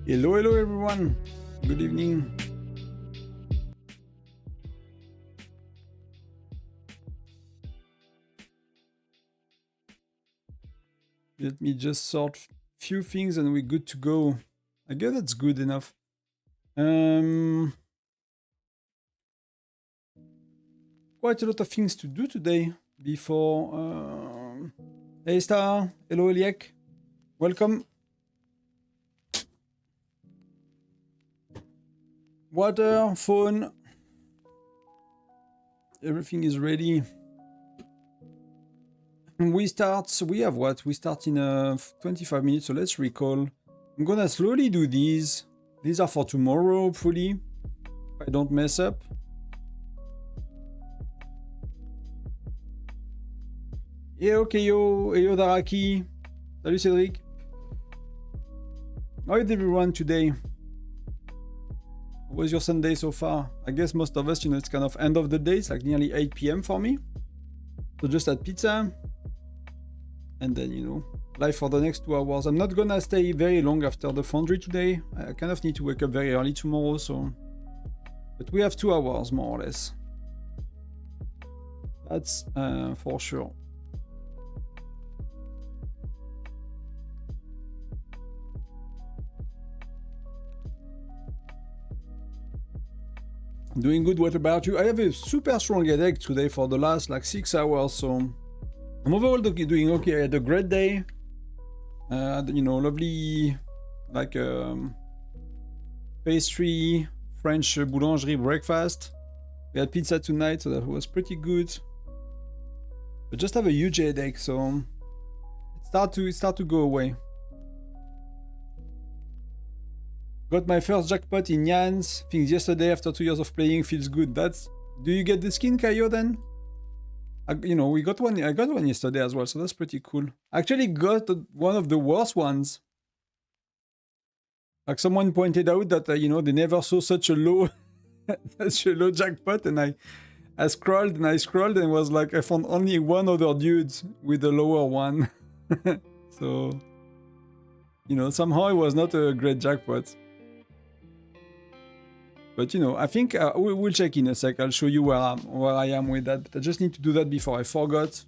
Hello, hello everyone. Good evening. Let me just sort few things and we're good to go. I guess that's good enough. Quite a lot of things to do today before... Hey Star, hello Eliek, welcome. Water, phone, everything is ready. We have what? We start in 25 minutes, so let's recall. I'm gonna slowly do these. These are for tomorrow, hopefully, if I don't mess up. Yo, Keyo, Eyo Daraki. Salut Cédric. How is everyone today? How was your Sunday so far? I guess most of us, you know, it's kind of end of the day. It's like nearly 8 p.m. for me. So just had pizza. And then, you know, live for the next 2 hours. I'm not gonna stay very long after the Foundry today. I kind of need to wake up very early tomorrow, so... But we have 2 hours, more or less. That's for sure. Doing good, what about you? I have a super strong headache today for the last like 6 hours, so I'm overall doing okay. I had a great day. You know, lovely, like pastry, French boulangerie breakfast. We had pizza tonight, so that was pretty good. But just have a huge headache, so it start to go away. Got my first jackpot in Yans. Things yesterday after 2 years of playing feels good. That's. Do you get the skin, Kayo? Then, you know, we got one. I got one yesterday as well, so that's pretty cool. I actually got one of the worst ones. Like someone pointed out that you know, they never saw such a low, such a low jackpot, and I scrolled and I scrolled and was like, I found only one other dude with a lower one. So, you know, somehow it was not a great jackpot. But you know, I think we'll check in a sec. I'll show you where I am with that. But I just need to do that before I forgot.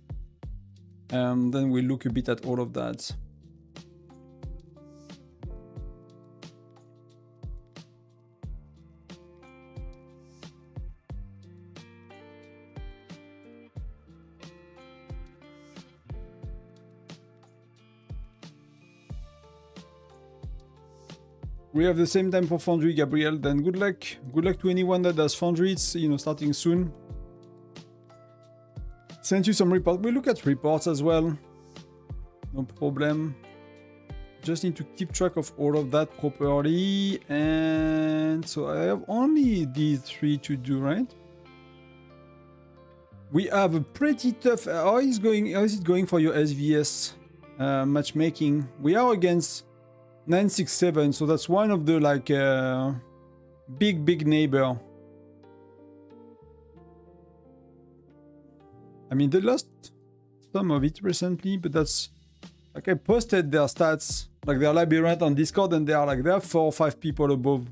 Then we'll look a bit at all of that. We have the same time for Foundry, Gabriel. Then good luck. Good luck to anyone that does Foundry. It's, you know, starting soon. Sent you some reports. We look at reports as well. No problem. Just need to keep track of all of that properly. And so I have only these three to do, right? We have a pretty tough. How is it going for your SVS matchmaking? We are against 967, so that's one of the like big neighbor. I mean, they lost some of it recently, but that's like I posted their stats, like their labyrinth on Discord, and they have 4 or 5 people above,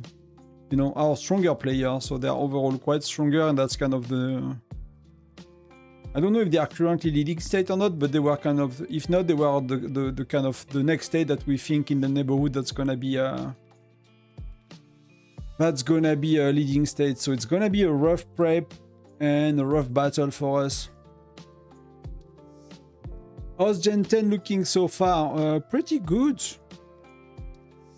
you know, our stronger players, so they're overall quite stronger, and that's kind of the. I don't know if they are currently leading state or not, but they were kind of, if not, they were the kind of the next state that we think in the neighborhood that's gonna be a leading state. So it's gonna be a rough prep and a rough battle for us. How's Gen 10 looking so far? Pretty good.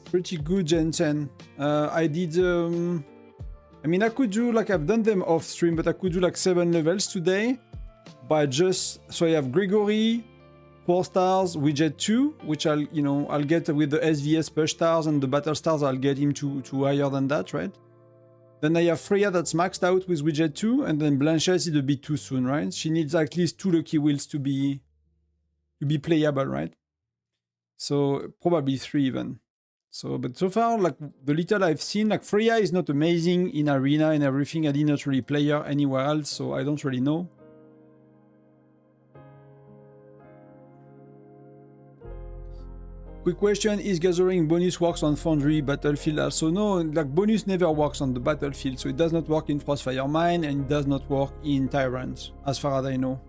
Pretty good, Gen 10. I did. I mean, I could do like I've done them off stream, but I could do like 7 levels today. By just, so I have Gregory, 4 stars, Widget 2, which I'll get with the SVS push stars, and the battle stars I'll get him to higher than that, right? Then I have Freya that's maxed out with Widget 2, and then Blanchette is a bit too soon, right? She needs at least 2 lucky wheels to be playable, right? So probably 3 even. So, but so far, like the little I've seen, like Freya is not amazing in arena and everything. I did not really play her anywhere else, so I don't really know. Quick question, is gathering bonus works on Foundry Battlefield also? No, like bonus never works on the Battlefield, so it does not work in Frostfire Mine and it does not work in Tyrant, as far as I know.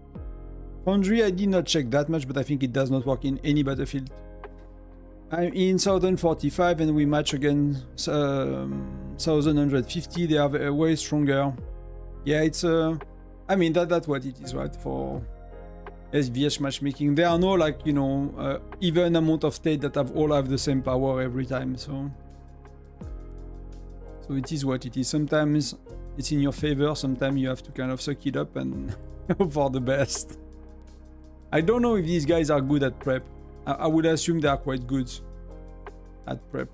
Foundry, I did not check that much, but I think it does not work in any Battlefield. I'm in 1045 and we match against 1150, they are way stronger. Yeah, it's I mean, that's what it is, right, for SVS matchmaking. There are no, like, you know, even amount of states that all have the same power every time, so it is what it is. Sometimes it's in your favor, sometimes you have to kind of suck it up and hope for the best. I don't know if these guys are good at prep. I would assume they are quite good at prep.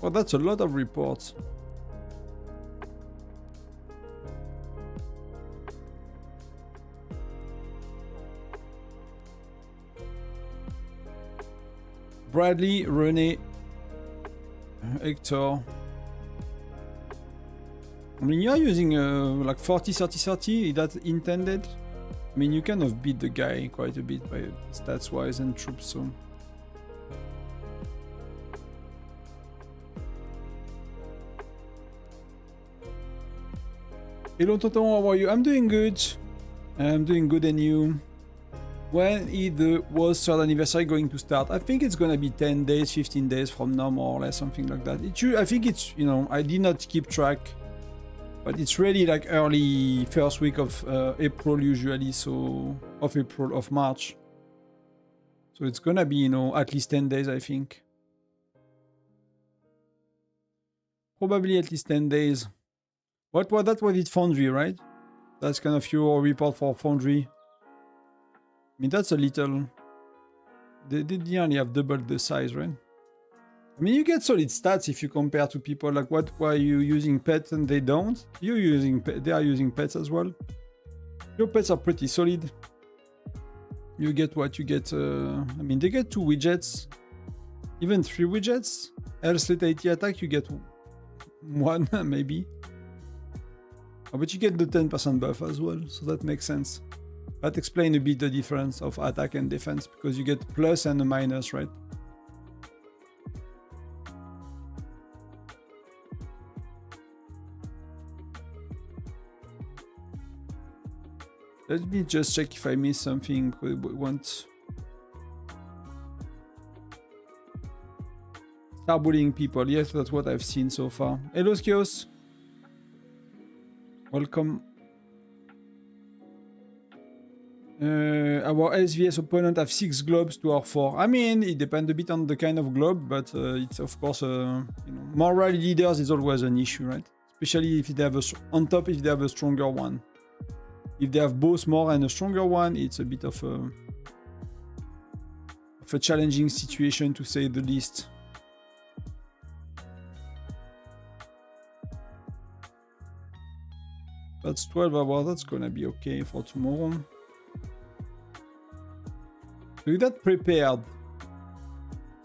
Oh, that's a lot of reports. Bradley, Rene, Hector. I mean, you're using like 40, 30, 30. Is that intended? I mean, you kind of beat the guy quite a bit by stats wise and troops, so. Hello, Tonton, how are you? I'm doing good. I'm doing good, and you? When is the World's 3rd anniversary going to start? I think it's gonna be 10 days, 15 days from now, more or less, something like that. I think it's, you know, I did not keep track, but it's really like early first week of April usually, so of March. So it's gonna be, you know, at least 10 days, I think. probably at least 10 days. What was that? Was it Foundry, right? That's kind of your report for Foundry. I mean, that's a little... They nearly have doubled the size, right? I mean, you get solid stats if you compare to people. Like, what were you using pets and they don't? You're using they are using pets as well. Your pets are pretty solid. You get what you get. I mean, they get 2 widgets, even 3 widgets. Health, lethality, attack, you get 1 maybe. Oh, but you get the 10% buff as well, so that makes sense. That explains a bit the difference of attack and defense, because you get plus and a minus, right? Let me just check if I missed something. We want... Start bullying people. Yes, that's what I've seen so far. Hello, Skios. Welcome. Our SVS opponent have 6 globes to our 4. I mean, it depends a bit on the kind of globe, but it's of course, you know, more rally leaders is always an issue, right? Especially if they have on top, if they have a stronger one. If they have both more and a stronger one, it's a bit of a challenging situation, to say the least. That's 12 hours. That's gonna be okay for tomorrow. So that prepared.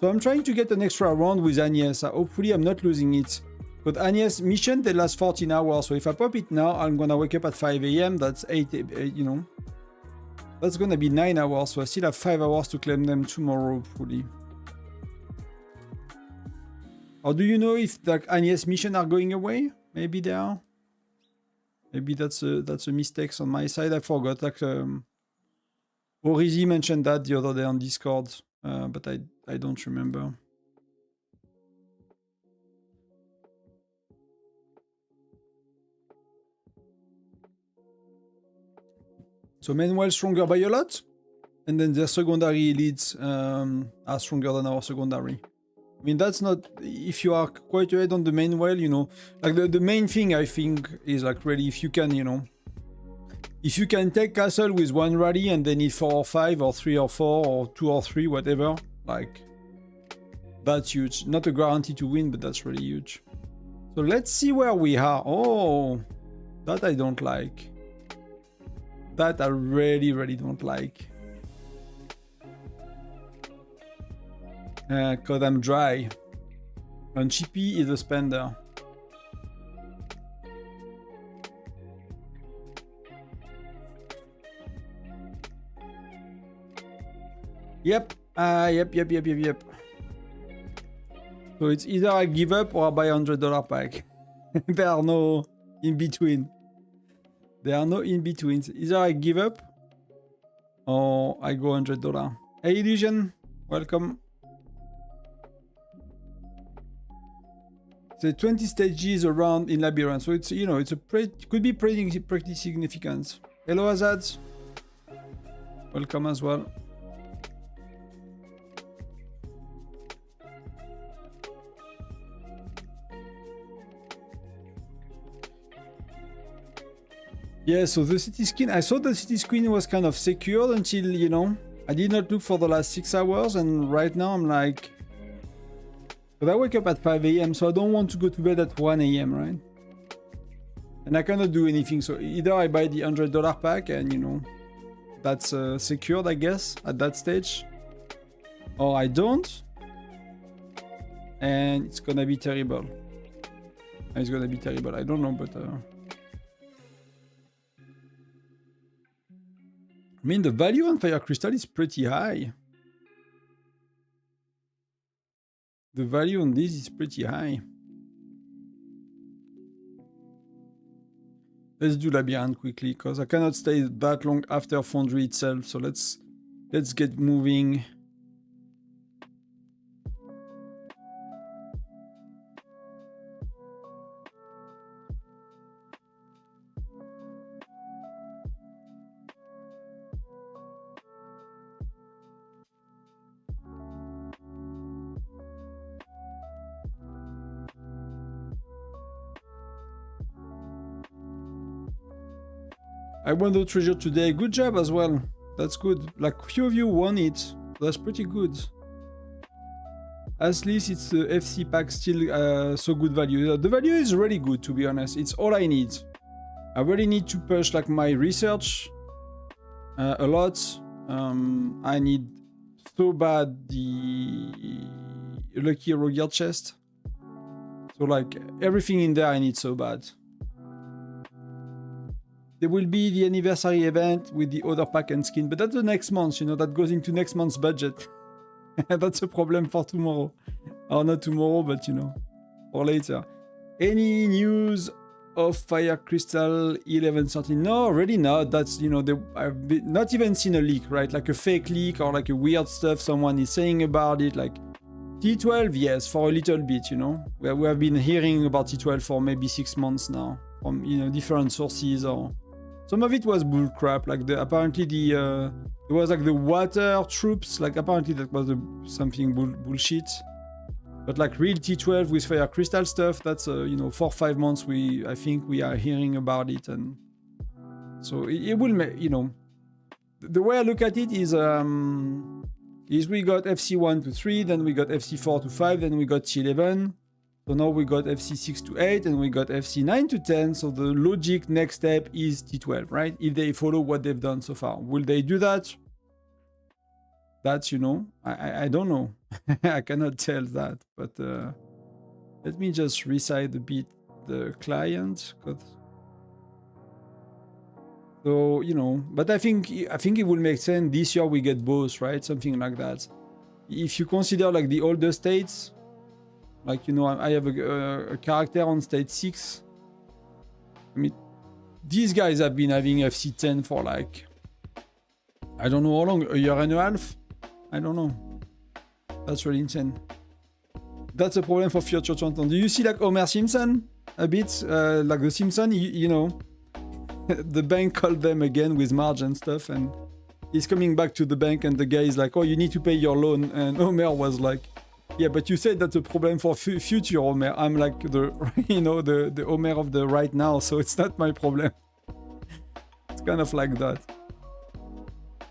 So I'm trying to get an extra round with Agnes. Hopefully I'm not losing it. But Agnes mission, they last 14 hours. So if I pop it now, I'm gonna wake up at 5 AM. That's 8, you know. That's gonna be 9 hours. So I still have 5 hours to claim them tomorrow, hopefully. Or do you know if the Agnes mission are going away? Maybe they are. Maybe that's a mistake on my side. I forgot. Like, Orizi mentioned that the other day on Discord, but I don't remember. So Manuel stronger by a lot, and then their secondary leads are stronger than our secondary. I mean, that's not... If you are quite ahead on the Manuel, you know, like the main thing I think is like really if you can, you know, if you can take castle with 1 rally and they need 4 or 5 or 3 or 4 or 2 or 3, whatever, like, that's huge. Not a guarantee to win, but that's really huge. So let's see where we are. Oh, that I don't like. That I really, really don't like. Cause I'm dry. And Chippy is a spender. Yep. Yep. So it's either I give up or I buy $100 pack. There are no in between. There are no in betweens. Either I give up or I go $100. Hey, Illusion, welcome. So 20 stages around in Labyrinth. So it's, you know, it's a could be pretty significant. Hello, Azad. Welcome as well. Yeah, so the city screen, I thought the city screen was kind of secured until, you know, I did not look for the last 6 hours, and right now I'm like, but I wake up at 5 AM, so I don't want to go to bed at 1 AM, right? And I cannot do anything, so either I buy the $100 pack and, you know, that's secured, I guess, at that stage, or I don't, and it's gonna be terrible. It's gonna be terrible, I don't know, but... I mean, the value on Fire Crystal is pretty high. The value on this is pretty high. Let's do Labyrinth quickly, because I cannot stay that long after Foundry itself. So let's get moving. I won the treasure today. Good job as well. That's good. Like few of you won it. That's pretty good. At least it's the FC pack still so good value. The value is really good, to be honest. It's all I need. I really need to push like my research a lot. I need so bad the lucky hero gear chest. So like everything in there I need so bad. There will be the anniversary event with the other pack and skin, but that's the next month, you know, that goes into next month's budget. That's a problem for tomorrow. Or not tomorrow, but you know, or later. Any news of Fire Crystal 1113? No, really not. That's, you know, I've not even seen a leak, right? Like a fake leak or like a weird stuff someone is saying about it. Like T12, yes, for a little bit, you know. We have been hearing about T12 for maybe 6 months now from, you know, different sources, or some of it was bull crap. Like apparently there was like the water troops, like apparently that was something bullshit. But like real T12 with Fire Crystal stuff, that's you know, 4 or 5 months I think we are hearing about it, and so it will make, you know, the way I look at it is we got FC1 to 3, then we got FC4 to 5, then we got T11. So now we got FC6 to 8, and we got FC9 to 10. So the logic next step is T12, right? If they follow what they've done so far. Will they do that? That's, you know, I don't know. I cannot tell that. But let me just resize a bit the client. So, you know, but I think it will make sense. This year we get both, right? Something like that. If you consider like the older states, like, you know, I have a character on stage 6. I mean, these guys have been having FC10 for like, I don't know how long, a year and a half? I don't know. That's really insane. That's a problem for Future Chanton. Do you see like Homer Simpson? A bit like the Simpson, you know, the bank called them again with Marge and stuff, and he's coming back to the bank and the guy is like, oh, you need to pay your loan. And Homer was like, yeah, but you said that's a problem for future Homer. I'm like the, you know, the Homer of the right now, so it's not my problem. It's kind of like that.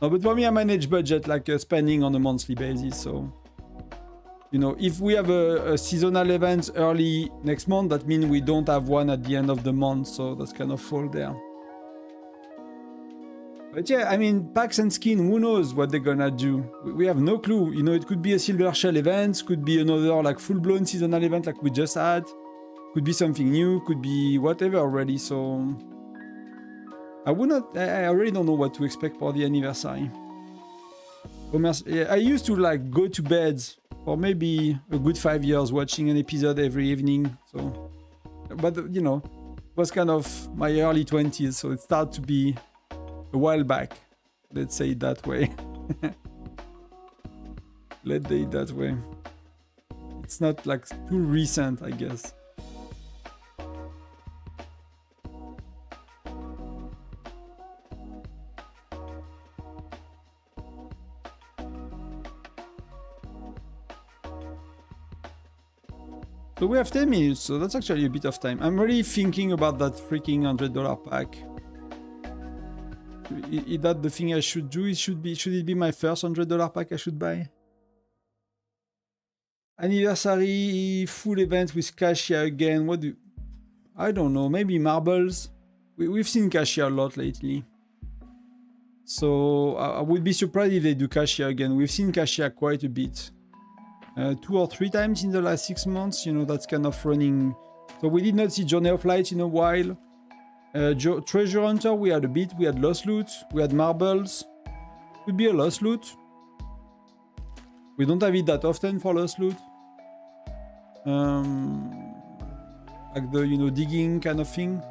No, but for me, I manage budget like spending on a monthly basis. So, you know, if we have a seasonal event early next month, that means we don't have one at the end of the month. So that's kind of fall there. But yeah, I mean, packs and skin, who knows what they're gonna do? We have no clue. You know, it could be a silver shell event, could be another like full-blown seasonal event like we just had, could be something new, could be whatever already. So I really don't know what to expect for the anniversary. I used to like go to bed for maybe a good 5 years watching an episode every evening. So, but you know, it was kind of my early 20s, so it started to be a while back. Let's say it that way. Let's say it that way. It's not like too recent, I guess. So we have 10 minutes, so that's actually a bit of time. I'm really thinking about that freaking $100 pack. Is that the thing I should do? Should it be my first $100 pack I should buy? Anniversary full event with Cassia again. I don't know, maybe marbles. We've seen Cassia a lot lately. So I would be surprised if they do Cassia again. We've seen Cassia quite a bit. 2 or 3 times in the last 6 months, you know, that's kind of running. So we did not see Journey of Light in a while. Treasure Hunter, we had a bit. We had Lost Loot. We had Marbles. Could be a Lost Loot. We don't have it that often for Lost Loot. Like the, you know, digging kind of thing.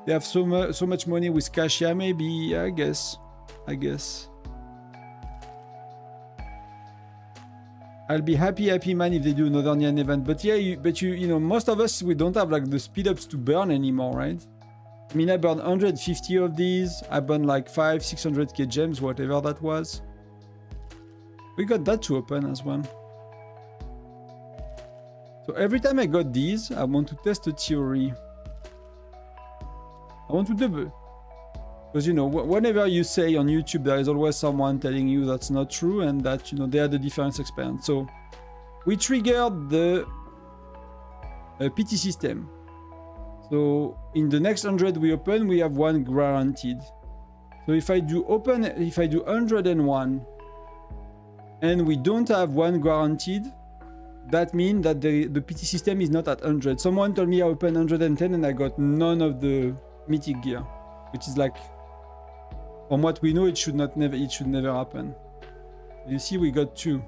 They have so much money with Cassia, maybe. Yeah, I guess. I'll be happy man if they do another Nyan event. But yeah, you know, most of us, we don't have like the speed ups to burn anymore, right? I mean, I burned 150 of these. I burned like 500-600k gems, whatever that was. We got that to open as well. So every time I got these, I want to test a theory. I want to double. Because, you know, whenever you say on YouTube, there is always someone telling you that's not true and that, you know, they had a different experience. So we triggered the PT system. So in the next 100 we open, we have 1 guaranteed. So if I do 101 and we don't have 1 guaranteed, that means that the PT system is not at 100. Someone told me I opened 110 and I got none of the mythic gear, which is like, from what we know, it should never happen. You see, we got 2.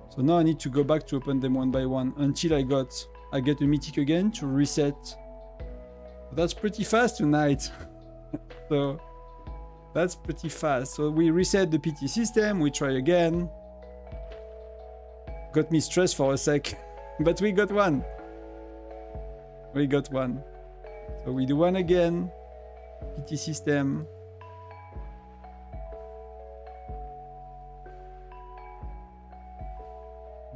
So now I need to go back to open them one by one until I get a mythic again to reset. That's pretty fast tonight. So that's pretty fast. So we reset the PT system, we try again. Got me stressed for a sec, but we got 1. We got 1. So we do 1 again. PT system.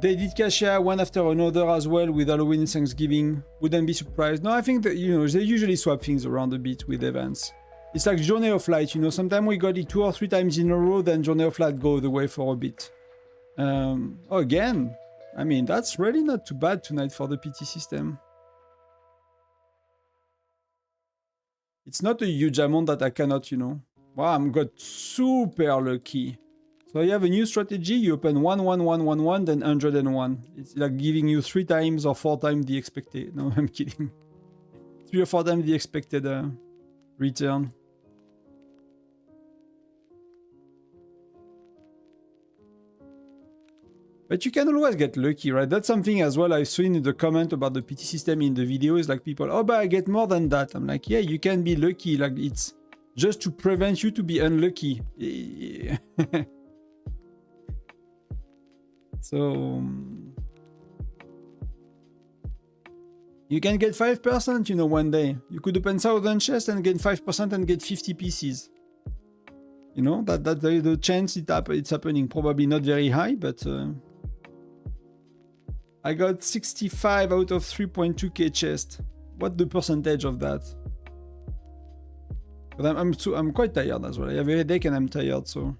They did Cassia one after another as well with Halloween and Thanksgiving. Wouldn't be surprised. No, I think that, you know, they usually swap things around a bit with events. It's like Journey of Light, you know, sometimes we got it 2 or 3 times in a row, then Journey of Light go the way for a bit. Again, I mean, that's really not too bad tonight for the PT system. It's not a huge amount that I cannot, you know. Wow, I'm got super lucky. So you have a new strategy, you open 1, 1, 1, 1, 1, then 101. It's like giving you 3 times or 4 times the expected. No, I'm kidding. 3 or 4 times the expected return. But you can always get lucky, right? That's something as well I've seen in the comment about the PT system in the video. Is like people, oh, but I get more than that. I'm like, yeah, you can be lucky. Like, it's just to prevent you to be unlucky. So you can get 5%, you know, one day. You could open 1,000 chests and get 5% and get 50 pieces. You know, that's the chance it's happening. Probably not very high, but I got 65 out of 3.2k chests. What's the percentage of that? But I'm quite tired as well. I have a headache and I'm tired, so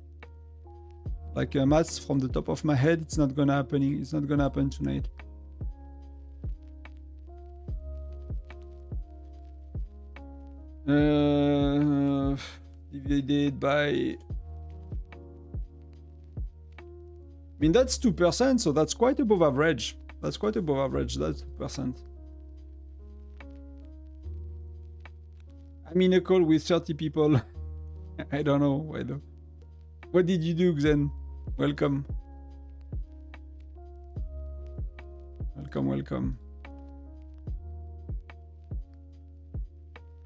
like maths from the top of my head, it's not gonna happen. It's not gonna happen tonight. Divided by, I mean, that's 2%, so that's quite above average. That's quite above average. That's 2%. I'm in a call with 30 people. I don't know why though. What did you do, Xen? Welcome. Welcome, welcome.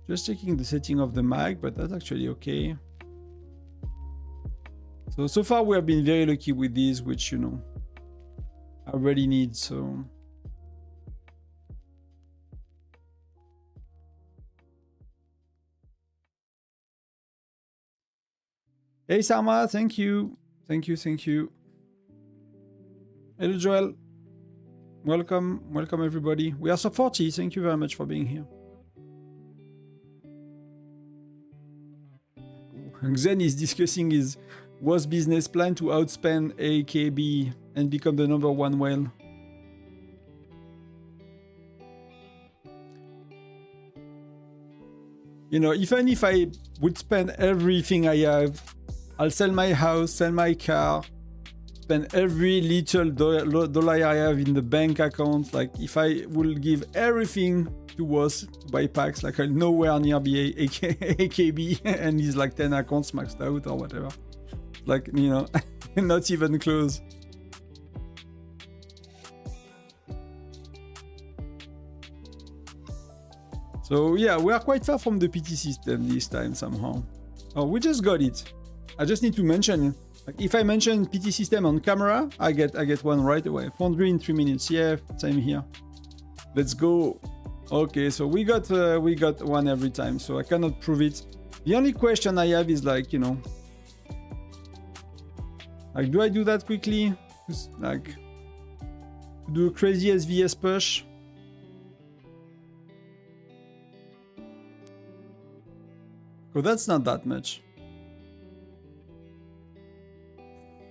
Just checking the setting of the mic, but that's actually okay. So far we have been very lucky with these, which, you know, I really need, so. Hey, Sarma, thank you. Thank you, thank you. Hello, Joel. Welcome, welcome everybody. We are so 40, thank you very much for being here. Xen is discussing his worst business plan to outspend AKB and become the #1 whale. You know, even if I would spend everything I have, I'll sell my house, sell my car, spend every little dollar I have in the bank account. Like, if I will give everything to us to buy packs, like, I'll nowhere near be AKB and he's like 10 accounts maxed out or whatever. Like, you know, not even close. So yeah, we are quite far from the PT system this time somehow. Oh, we just got it. I just need to mention, like, if I mention PT system on camera, I get one right away. Foundry in 3 minutes. Yeah, same here. Let's go. Okay, so we got one every time, so I cannot prove it. The only question I have is, like, you know, like, do I do that quickly? Just, like, do a crazy SVS push. Oh, that's not that much.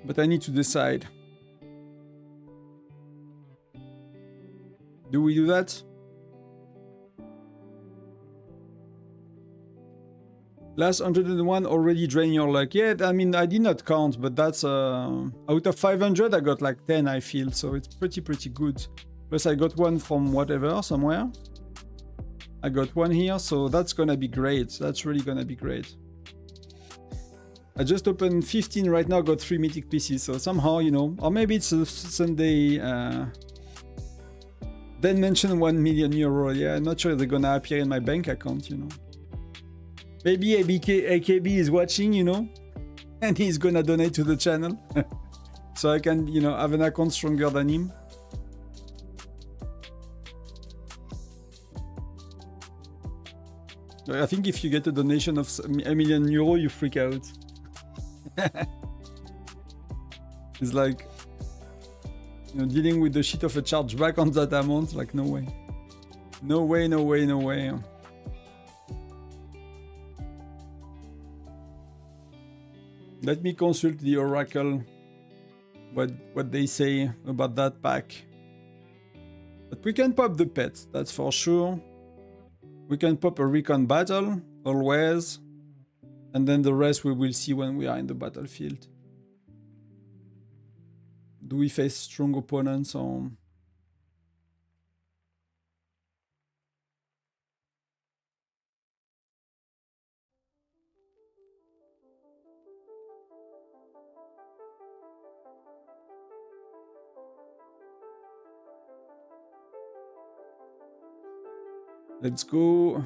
But I need to decide. Do we do that? Last 101 already drain your luck. Yeah, I mean, I did not count, but that's out of 500, I got like 10, I feel. So it's pretty good. Plus I got one from whatever, somewhere. I got one here, so that's gonna be great. That's really gonna be great. I just opened 15 right now, got 3 mythic pieces. So somehow, you know, or maybe it's a Sunday. Then mention 1 million euro. Yeah, I'm not sure if they're gonna appear in my bank account, you know. Maybe AKB is watching, you know, and he's gonna donate to the channel. So I can, you know, have an account stronger than him. I think if you get a donation of 1 million euro, you freak out. It's like, you know, dealing with the shit of a chargeback on that amount. Like, no way. No way, no way, no way. Let me consult the Oracle, what they say about that pack. But we can pop the pet, that's for sure. We can pop a recon battle, always. And then the rest we will see when we are in the battlefield. Do we face strong opponents or... Let's go.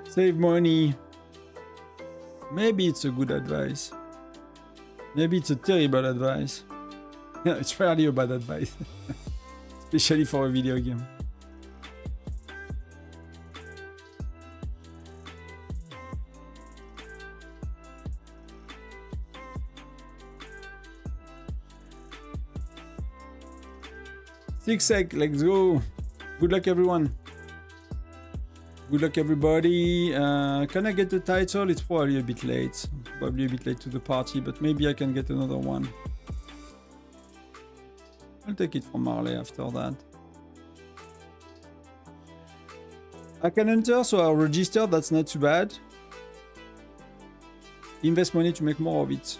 Save money. Maybe it's a good advice. Maybe it's a terrible advice. It's rarely a bad advice. Especially for a video game. Six sec, let's go. Good luck, everyone. Good luck, everybody. Can I get the title? It's probably a bit late. Probably a bit late to the party, but maybe I can get another one. I'll take it from Marley after that. I can enter, so I'll register. That's not too bad. Invest money to make more of it.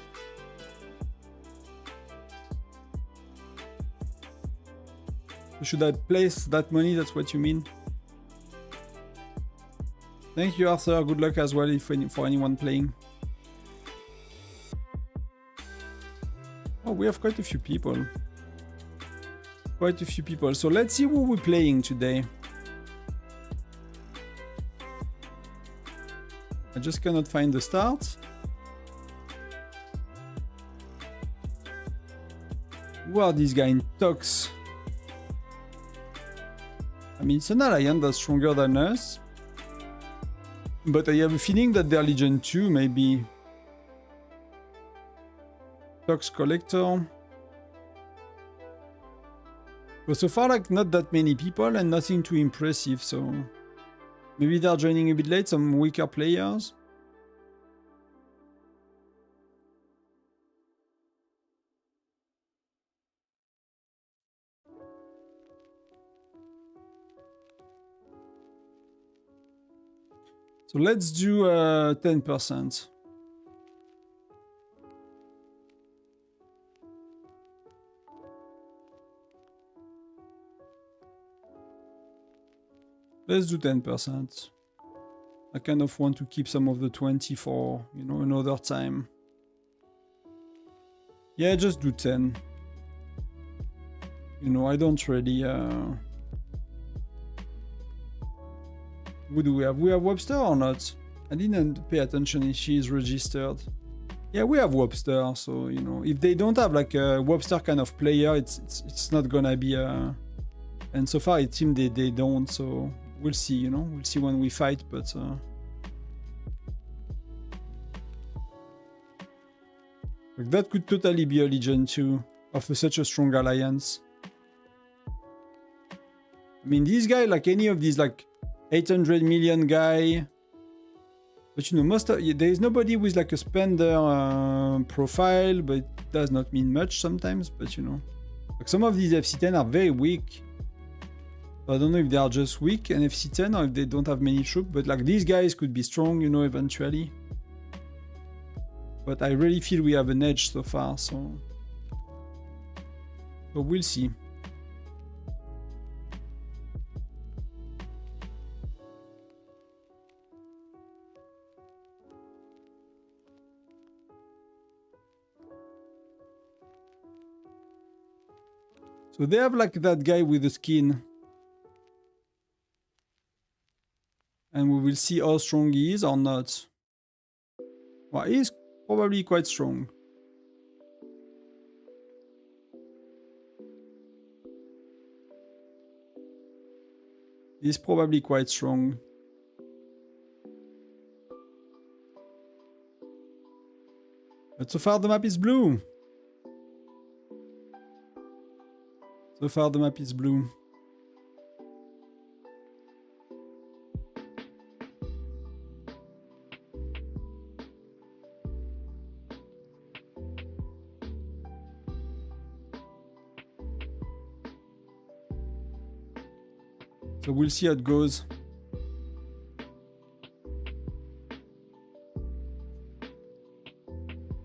Should I place that money? That's what you mean? Thank you, Arthur. Good luck as well for anyone playing. Oh, we have quite a few people. Quite a few people. So let's see who we're playing today. I just cannot find the start. Who are these guys in Tox? I mean, it's an alliance that's stronger than us. But I have a feeling that they're Legion 2, maybe. Tox Collector. But so far, like, not that many people and nothing too impressive, so... Maybe they're joining a bit late, some weaker players. So let's do 10%. Let's do 10%. I kind of want to keep some of the 20 for, you know, another time. Yeah, just do 10. You know, I don't really... Who do we have? We have Webster or not? I didn't pay attention if she is registered. Yeah, we have Webster, so, you know, if they don't have like a Webster kind of player, it's not gonna be a... And so far it seems they don't, so we'll see, you know, we'll see when we fight, but... Like that could totally be a Legion too, of such a strong alliance. I mean, these guys, like any of these, like 800 million guy. But you know, there is nobody with like a spender profile, but it does not mean much sometimes. But you know, like some of these FC10 are very weak. I don't know if they are just weak and FC10 or if they don't have many troops. But like these guys could be strong, you know, eventually. But I really feel we have an edge so far, so we'll see. So they have like that guy with the skin. And we will see how strong he is or not. Well, he is probably quite strong. He's probably quite strong. But so far the map is blue. So far the map is blue. So we'll see how it goes.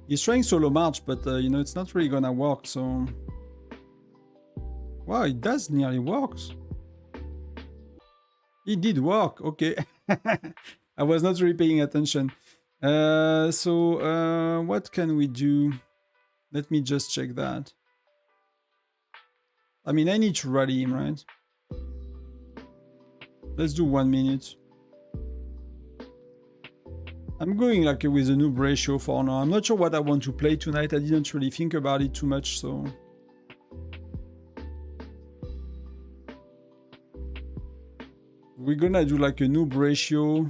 He's trying solo march, but you know, it's not really gonna work, so... Wow, it does nearly works. It did work, okay. I was not really paying attention. So what can we do? Let me just check that. I mean, I need to rally him, right? Let's do 1 minute. I'm going like with a noob ratio for now. I'm not sure what I want to play tonight. I didn't really think about it too much, so... We're gonna do like a noob ratio.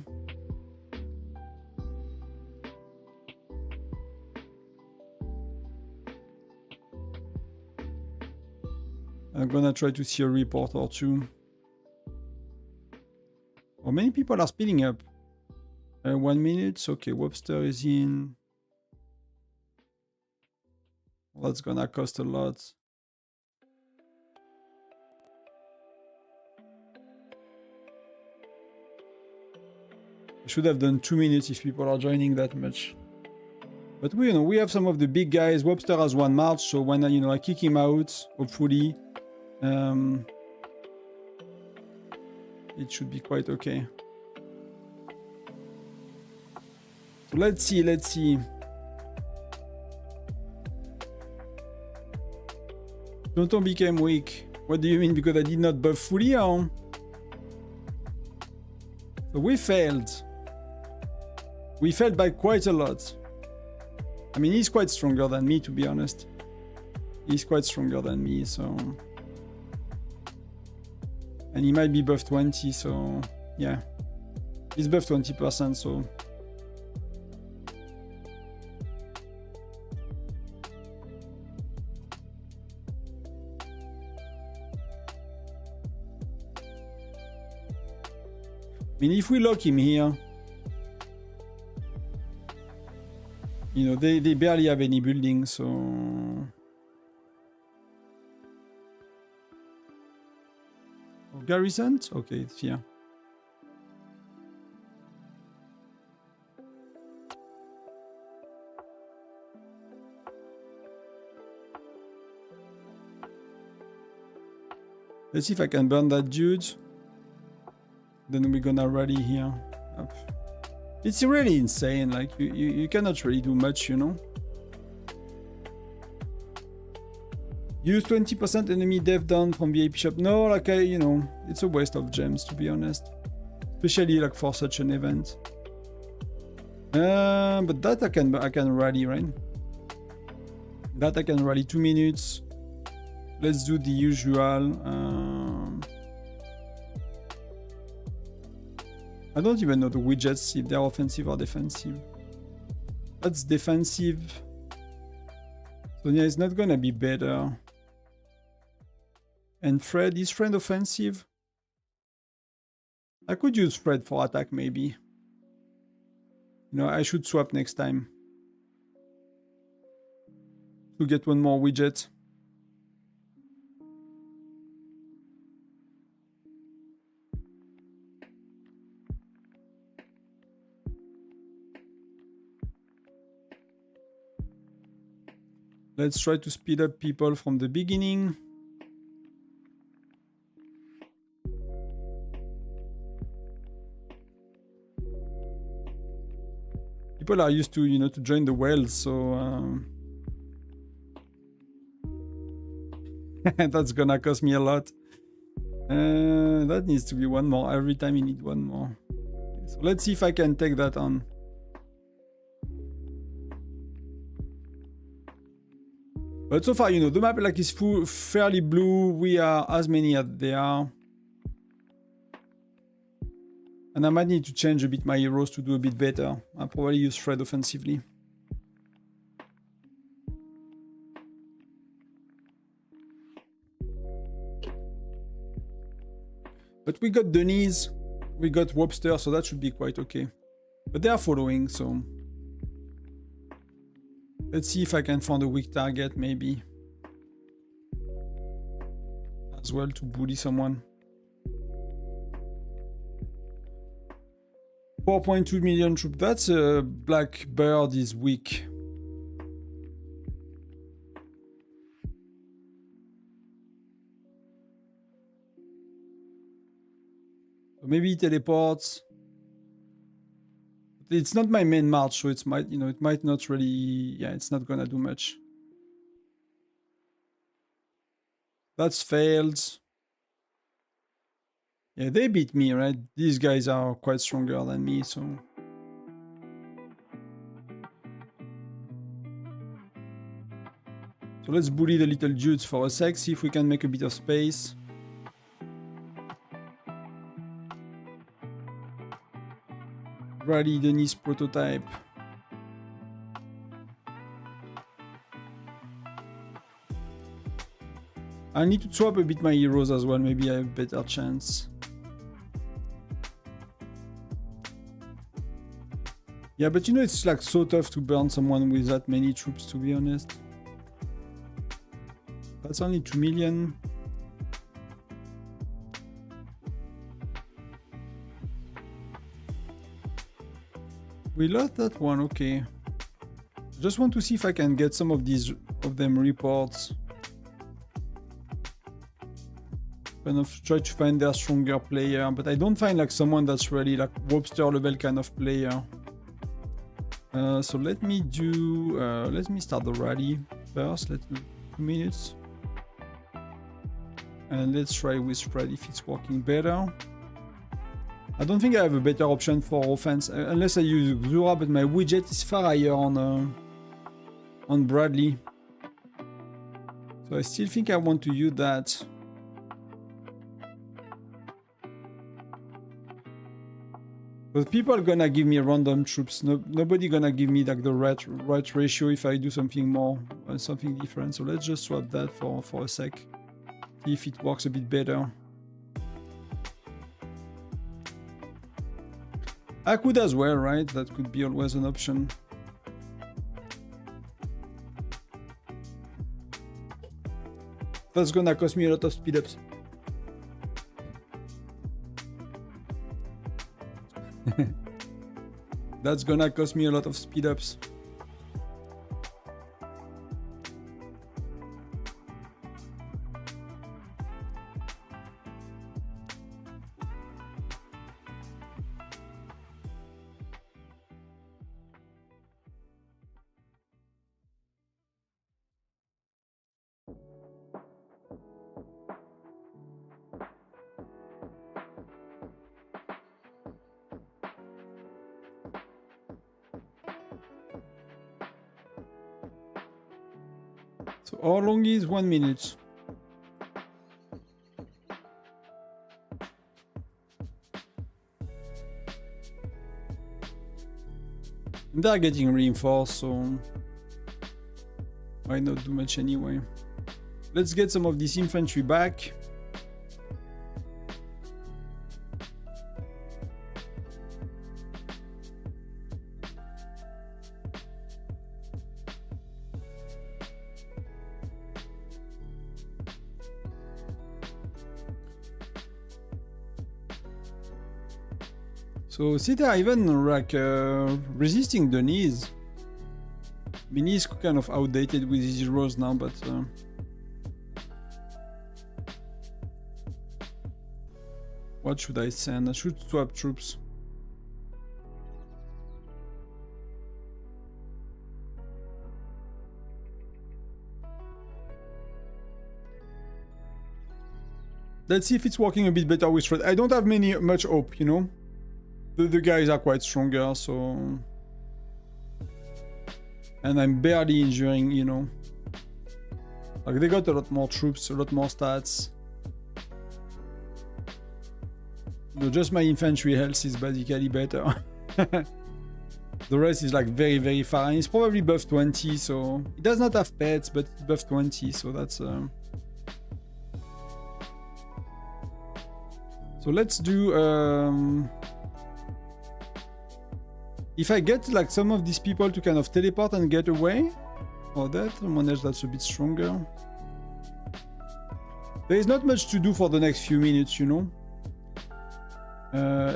I'm gonna try to see a report or two. Oh, many people are speeding up. 1 minute. Okay, Webster is in. Well, that's gonna cost a lot. I should have done 2 minutes if people are joining that much. But we, you know, we have some of the big guys. Webster has 1 march, so when you know I kick him out, hopefully, it should be quite okay. So let's see, let's see. Tonton became weak. What do you mean? Because I did not buff fully, or? So we failed. We failed by quite a lot. I mean, he's quite stronger than me, to be honest. He's quite stronger than me, so... And he might be buff 20, so... Yeah. He's buff 20%, so... I mean, if we lock him here... You know, they barely have any buildings, so... Oh, garrison? Okay, it's here. Let's see if I can burn that dude. Then we're gonna rally here. Up. It's really insane, like, you cannot really do much, you know? Use 20% enemy dev down from VIP shop. No, like, you know, it's a waste of gems, to be honest. Especially, like, for such an event. But that I can rally, right? That I can rally 2 minutes. Let's do the usual. I don't even know the widgets, if they're offensive or defensive. That's defensive. So yeah, it's not gonna be better. And Fred, is Fred offensive? I could use Fred for attack maybe. You know, I should swap next time. To get one more widget. Let's try to speed up people from the beginning. People are used to, you know, to join the wells, so that's gonna cost me a lot. That needs to be one more. Every time you need one more. So let's see if I can take that on. But so far, you know, the map like is fairly blue. We are as many as they are. And I might need to change a bit my heroes to do a bit better. I'll probably use Fred offensively. But we got Denise, we got Webster, so that should be quite okay. But they are following, so... Let's see if I can find a weak target, maybe. As well, to bully someone. 4.2 million troops. That's a Blackbird is weak. So maybe he teleports. It's not my main march, so it might, you know, it might not really. Yeah, it's not gonna do much. That's failed. Yeah, they beat me, right? These guys are quite stronger than me, so... So let's bully the little dudes for a sec, see if we can make a bit of space. Rally Denise prototype. I need to swap a bit my heroes as well, maybe I have a better chance. Yeah, but you know, it's like so tough to burn someone with that many troops, to be honest. That's only 2 million. We lost that one, okay. Just want to see if I can get some of these of them reports. Kind of try to find their stronger player, but I don't find like someone that's really like Webster level kind of player. So let me do, let me start the rally first. Let's do 2 minutes. And let's try with Fred if it's working better. I don't think I have a better option for offense unless I use Xura, but my widget is far higher on Bradley. So I still think I want to use that. But people are gonna give me random troops. Nobody gonna give me like the right ratio if I do something more, something different. So let's just swap that for a sec. See if it works a bit better. I could as well, right? That could be always an option. That's gonna cost me a lot of speed ups. That's gonna cost me a lot of speed ups. So how long is 1 minute? They're getting reinforced, so Why not do much anyway? Let's get some of this infantry back. So City are even like resisting the knees. I mean, he's kind of outdated with his heroes now, but what should I send? I should swap troops. Let's see if it's working a bit better with Fred. I don't have much hope, you know. The guys are quite stronger, so... And I'm barely injuring, you know. Like, they got a lot more troops, a lot more stats. No, just my infantry health is basically better. The rest is like very, very far. And it's probably buff 20, so... It does not have pets, but it's buff 20, so that's... So let's do... If I get like some of these people to kind of teleport and get away, or that, someone else that's a bit stronger. There is not much to do for the next few minutes, you know.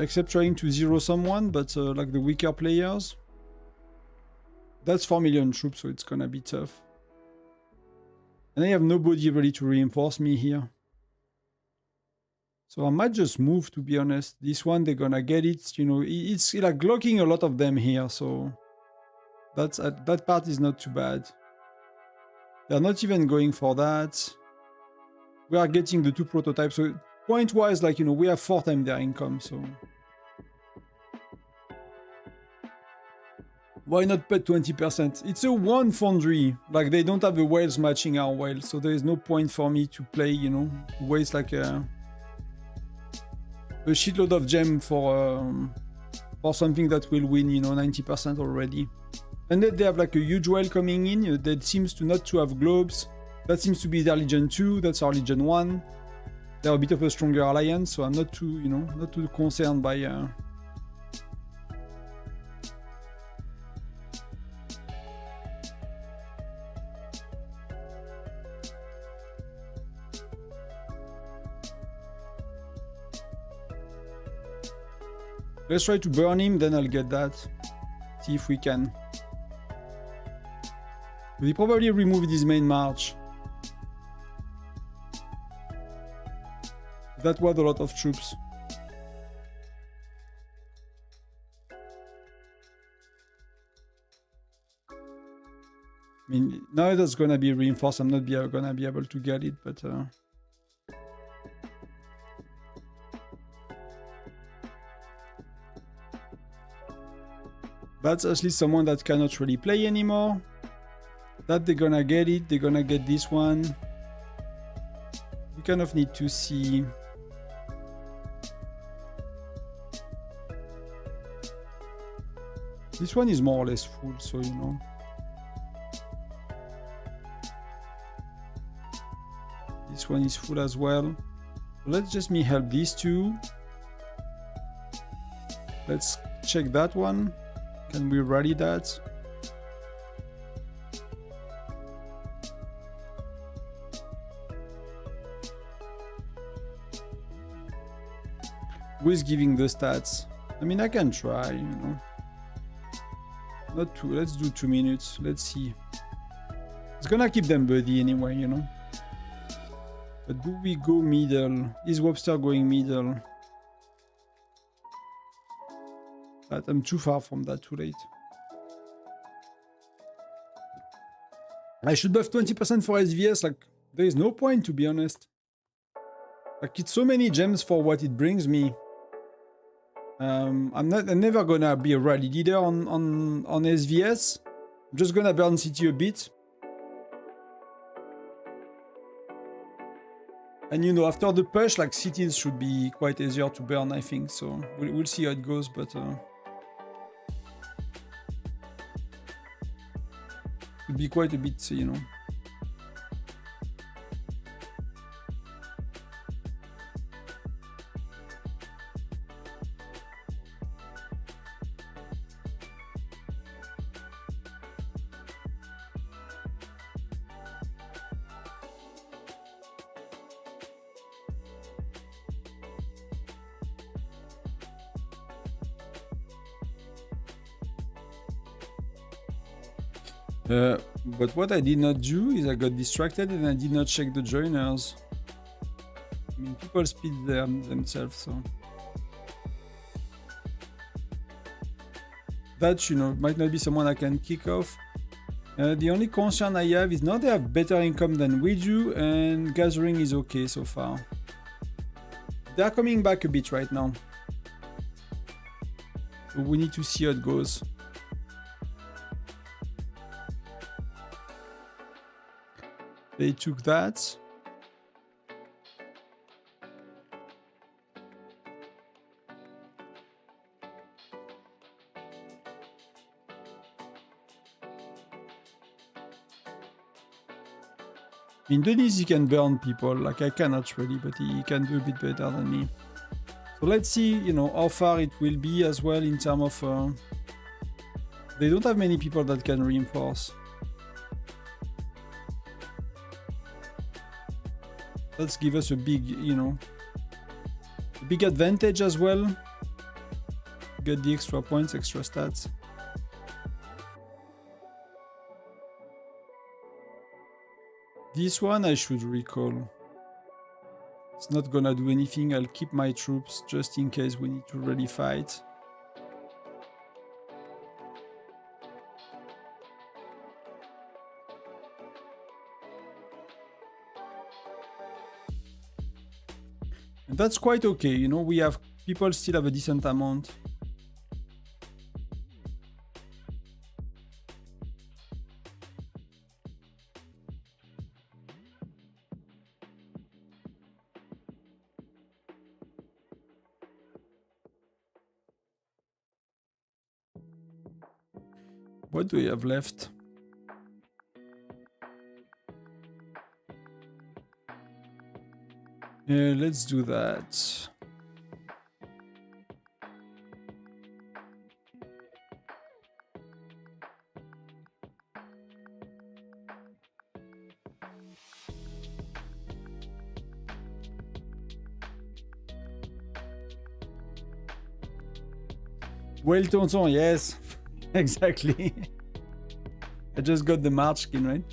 Except trying to zero someone, but like the weaker players. That's 4 million troops, so it's gonna be tough. And I have nobody ready to reinforce me here. So I might just move, to be honest. This one, they're gonna get it, you know. It's like blocking a lot of them here, so... that part is not too bad. They're not even going for that. We are getting the 2 prototypes, so point-wise, like, you know, we have 4 times their income, so... Why not put 20%? It's a 1 Foundry. Like, they don't have the whales matching our whales, so there is no point for me to play, you know, waste like a shitload of gem for something that will win, you know, 90% already. And then they have like a huge whale coming in that seems to not to have globes. That seems to be their Legion 2, that's our Legion 1. They're a bit of a stronger alliance, so I'm not too, you know, not too concerned by... Let's try to burn him, then I'll get that. See if we can. But he probably removed his main march. That was a lot of troops. I mean, now that's gonna be reinforced. I'm not gonna be able to get it, but... That's at least someone that cannot really play anymore. That they're gonna get it. They're gonna get this one. We kind of need to see... This one is more or less full, so you know. This one is full as well. Let's just help these two. Let's check that one. Can we rally that? Who is giving the stats? I mean, I can try, you know. Not 2, let's do 2 minutes. Let's see. It's gonna keep them buddy anyway, you know. But do we go middle? Is Webster going middle? But I'm too far from that, too late. I should buff 20% for SVS, like, there is no point, to be honest. Like, it's so many gems for what it brings me. I'm never gonna be a rally leader on SVS. I'm just gonna burn City a bit. And you know, after the push, like, cities should be quite easier to burn, I think. So we'll see how it goes, but... It'll be quite a bit, you know, But what I did not do is I got distracted and I did not check the joiners. I mean, people speed themselves, so that, you know, might not be someone I can kick off. The only concern I have is now they have better income than we do, and gathering is okay so far. They are coming back a bit right now, so we need to see how it goes. They took that. In Denise, he can burn people, like I cannot really, but he can do a bit better than me. So let's see, you know, how far it will be as well in terms of... they don't have many people that can reinforce. Let's give us a big, you know, a big advantage as well. Get the extra points, extra stats. This one I should recall. It's not gonna do anything. I'll keep my troops just in case we need to really fight. And that's quite okay, you know, we have people still have a decent amount. What do we have left? Let's do that. Well, Tonton, yes. Exactly. I just got the March skin, right?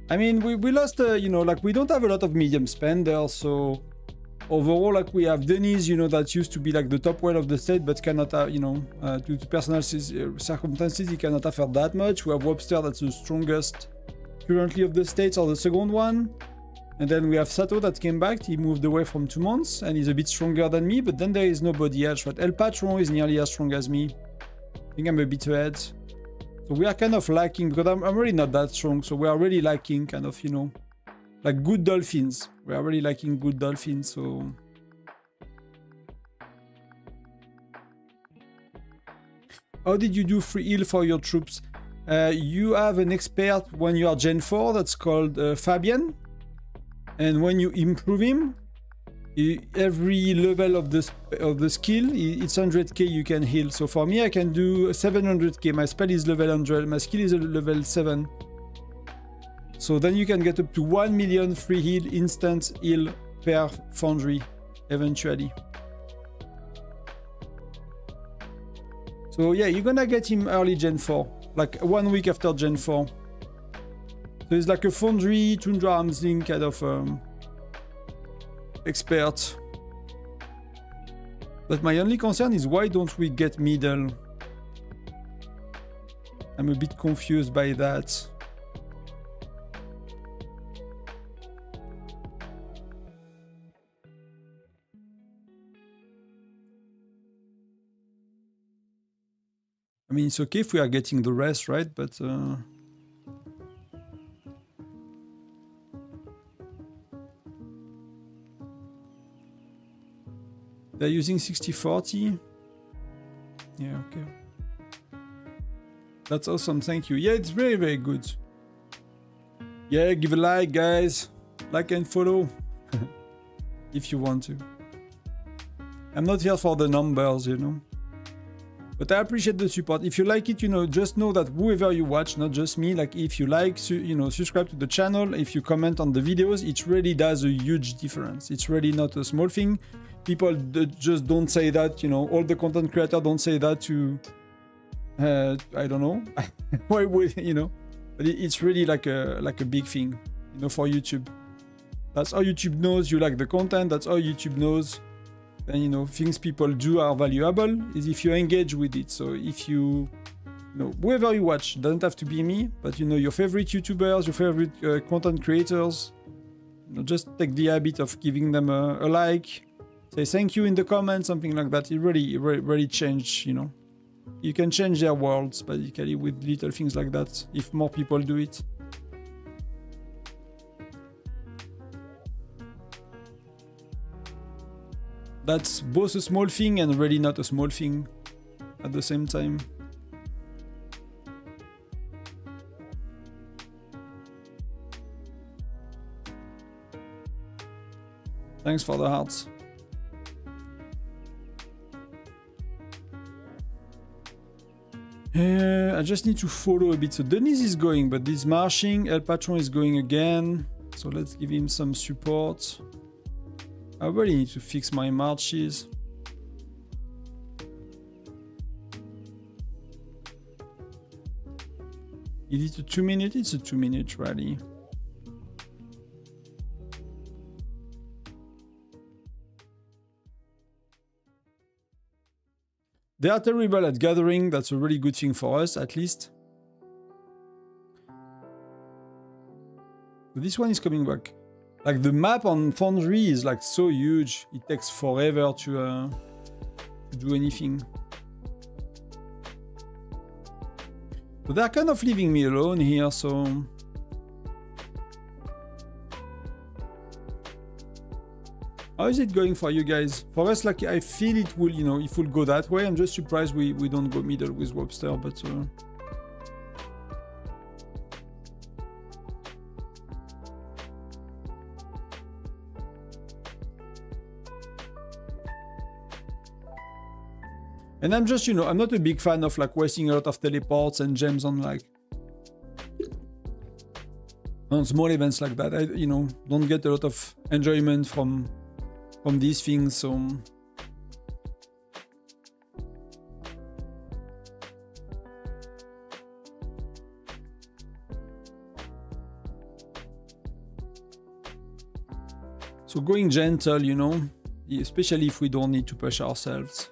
I mean, we lost, you know, like we don't have a lot of medium spenders, so overall, like we have Denise, you know, that used to be like the top well of the state, but cannot, you know, due to personal circumstances, he cannot afford that much. We have Webster, that's the strongest currently of the states, or the second one. And then we have Sato that came back. He moved away from 2 months, and he's a bit stronger than me, but then there is nobody else, right? El Patron is nearly as strong as me. I think I'm a bit ahead. So we are kind of lacking, because I'm really not that strong, so we are really lacking kind of, you know, like good dolphins. We are really lacking good dolphins, so... How did you do free heal for your troops? You have an expert when you are Gen 4 that's called Fabian. And when you improve him, every level of the skill, it's 100k you can heal. So for me, I can do 700k. My spell is level 100. My skill is level 7. So then you can get up to 1 million free heal, instant heal per Foundry, eventually. So yeah, you're gonna get him early Gen 4, like 1 week after Gen 4. So it's like a Foundry, Tundra Armsling kind of expert. But my only concern is why don't we get middle? I'm a bit confused by that. I mean, it's okay if we are getting the rest, right? But... they're using 60-40. Yeah, okay. That's awesome, thank you. Yeah, it's very, very good. Yeah, give a like, guys. Like and follow. If you want to. I'm not here for the numbers, you know. But I appreciate the support. If you like it, you know, just know that whoever you watch, not just me, like if you like, you know, subscribe to the channel, if you comment on the videos, it really does a huge difference. It's really not a small thing. People just don't say that, you know, all the content creators don't say that to, I don't know, why would, you know, But it's really like a big thing, you know, for YouTube. That's how YouTube knows you like the content. That's how YouTube knows, and you know, things people do are valuable is if you engage with it. So if you know, whoever you watch, doesn't have to be me, but you know, your favorite YouTubers, your favorite content creators, you know, just take the habit of giving them a like, say thank you in the comments, something like that. It really changed, you know. You can change their worlds basically with little things like that if more people do it. That's both a small thing and really not a small thing at the same time. Thanks for the hearts. I just need to follow a bit. So Denise is going, but this marching, El Patron is going again. So let's give him some support. I really need to fix my marches. Is it a 2-minute? It's a 2-minute rally. They are terrible at gathering. That's a really good thing for us, at least. But this one is coming back. Like the map on Foundry is like so huge. It takes forever to do anything. But they're kind of leaving me alone here, so... How is it going for you guys? For us, like, I feel it will, you know, it will go that way. I'm just surprised we don't go middle with Webster, but... And I'm just, you know, I'm not a big fan of, like, wasting a lot of teleports and gems on, like... on small events like that. I, you know, don't get a lot of enjoyment from these things, so... So going gentle, you know, especially if we don't need to push ourselves.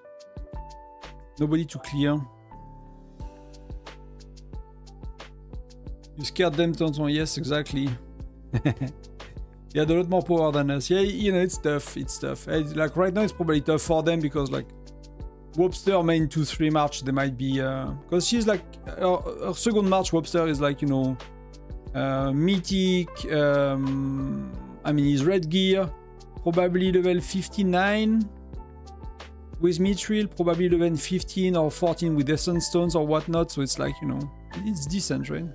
Nobody to clear. You scared them, Tonton? Yes, exactly. They had a lot more power than us. Yeah, you know, it's tough. It's tough. Like right now, it's probably tough for them because like Webster main 2-3 March, they might be because she's like her second March. Webster is like, you know, mythic. I mean, he's red gear, probably level 59 with Mithril, probably level 15 or 14 with Essence Stones or whatnot. So it's like, you know, it's decent, right?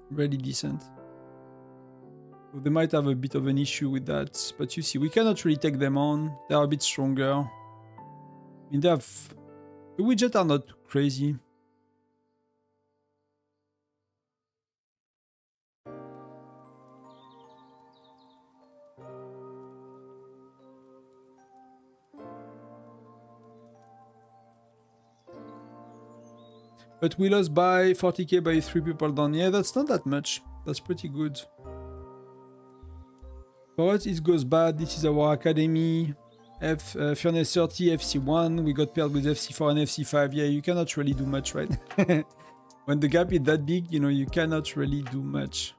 Really decent. They might have a bit of an issue with that, but you see, we cannot really take them on. They are a bit stronger. I mean, they have... The widgets are not crazy. But we lost by 40k by 3 people down. Yeah, that's not that much. That's pretty good. For us, it goes bad. This is our academy. Furnace 30, FC1. We got paired with FC4 and FC5. Yeah, you cannot really do much, right? When the gap is that big, you know, you cannot really do much.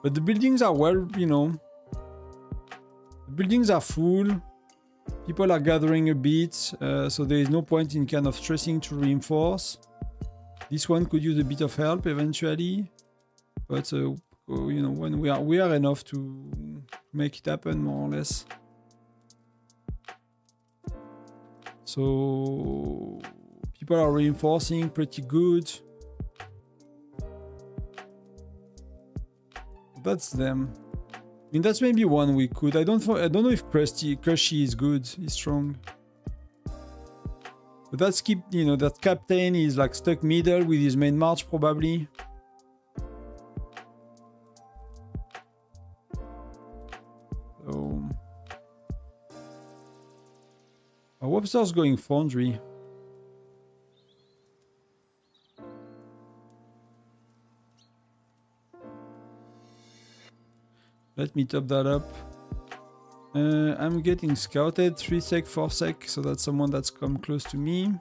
But the buildings are well, you know. The buildings are full. People are gathering a bit, so there is no point in kind of stressing to reinforce. This one could use a bit of help eventually, but you know, when we are enough to make it happen more or less. So people are reinforcing pretty good. That's them. I mean, that's maybe one we could. I don't know if Crushy is good, is strong. But that's you know, that captain is like stuck middle with his main march probably. So Oh, Webster's going Foundry. Let me top that up. I'm getting scouted 3 sec, 4 sec, so that's someone that's come close to me.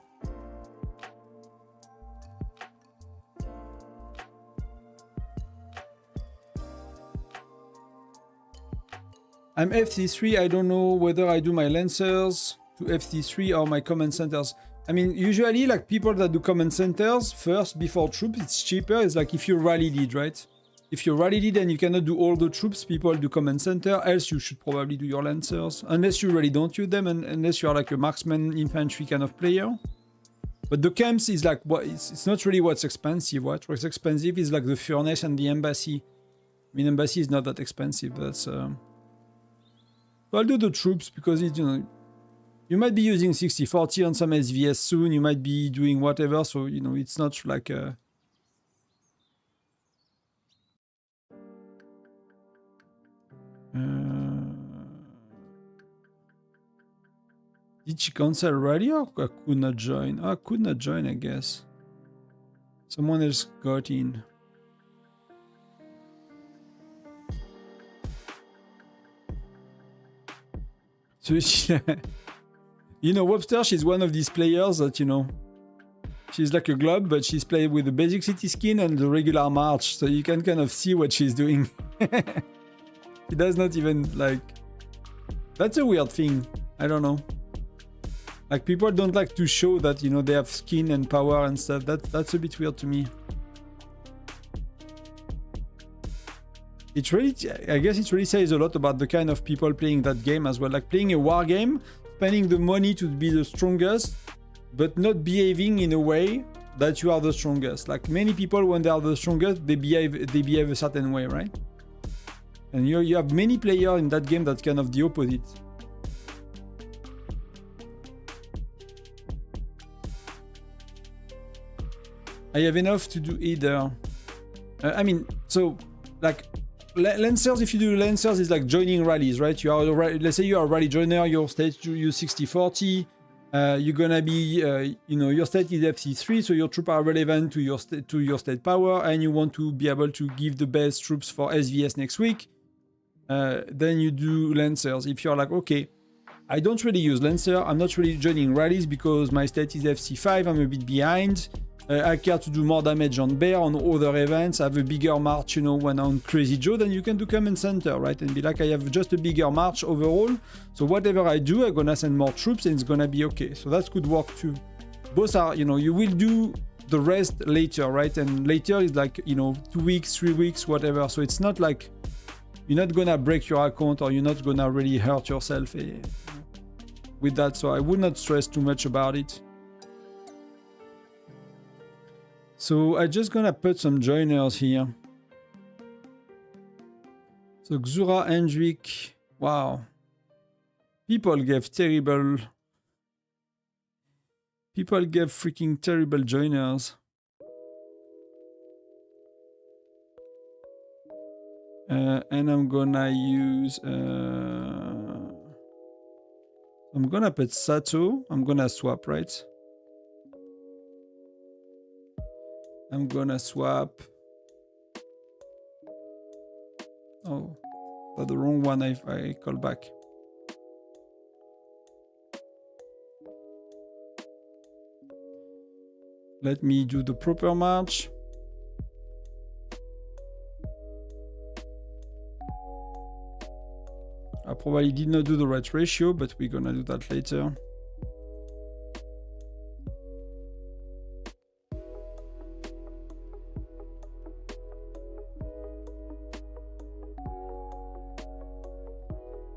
I'm FC3, I don't know whether I do my Lancers to FC3 or my command centers. I mean, usually like people that do command centers first before troops, it's cheaper. It's like if you rally lead, right? If you rally lead and you cannot do all the troops, people do command center, else you should probably do your Lancers. Unless you really don't use them and unless you are like a marksman infantry kind of player. But the camps is like, what it's not really what's expensive. What's expensive is like the furnace and the embassy. I mean, embassy is not that expensive. That's so I'll do the troops because it, you know, you might be using 60-40 on some SVS soon. You might be doing whatever, so you know it's not like a. Did she cancel already or I could not join? Oh, I could not join, I guess. Someone else got in. So she, you know, Webster, she's one of these players that, you know, she's like a glob, but she's played with the basic city skin and the regular march, so you can kind of see what she's doing. She does not even, like... That's a weird thing. I don't know. Like, people don't like to show that, you know, they have skin and power and stuff. That's a bit weird to me. It really, I guess it really says a lot about the kind of people playing that game as well. Like, playing a war game, spending the money to be the strongest, but not behaving in a way that you are the strongest. Like, many people, when they are the strongest, they behave a certain way, right? And you have many players in that game that's kind of the opposite. I have enough to do either. I mean, so, like, Lancers, if you do Lancers, is like joining rallies, right? You are, let's say you are a rally joiner, your state you use 60-40. You're gonna be, you know, your state is FC3, so your troops are relevant to your state power, and you want to be able to give the best troops for SVS next week. Then you do Lancers. If you're like, okay, I don't really use Lancer, I'm not really joining rallies because my state is FC5, I'm a bit behind. I care to do more damage on Bear, on other events, I have a bigger march, you know, when on Crazy Joe, then you can do command center, right? And be like, I have just a bigger march overall, so whatever I do, I'm gonna send more troops and it's gonna be okay. So that could work too. Both are, you know, you will do the rest later, right? And later is like, you know, 2 weeks, 3 weeks, whatever. So it's not like, you're not gonna break your account or you're not gonna really hurt yourself with that. So I would not stress too much about it. So I'm just gonna put some joiners here. So Xura, Hendrik, wow. People gave freaking terrible joiners. And I'm gonna use... I'm gonna put Sato. I'm gonna swap, right? I'm gonna swap. Oh, that's the wrong one. I call back. Let me do the proper march. I probably did not do the right ratio, but we're gonna do that later.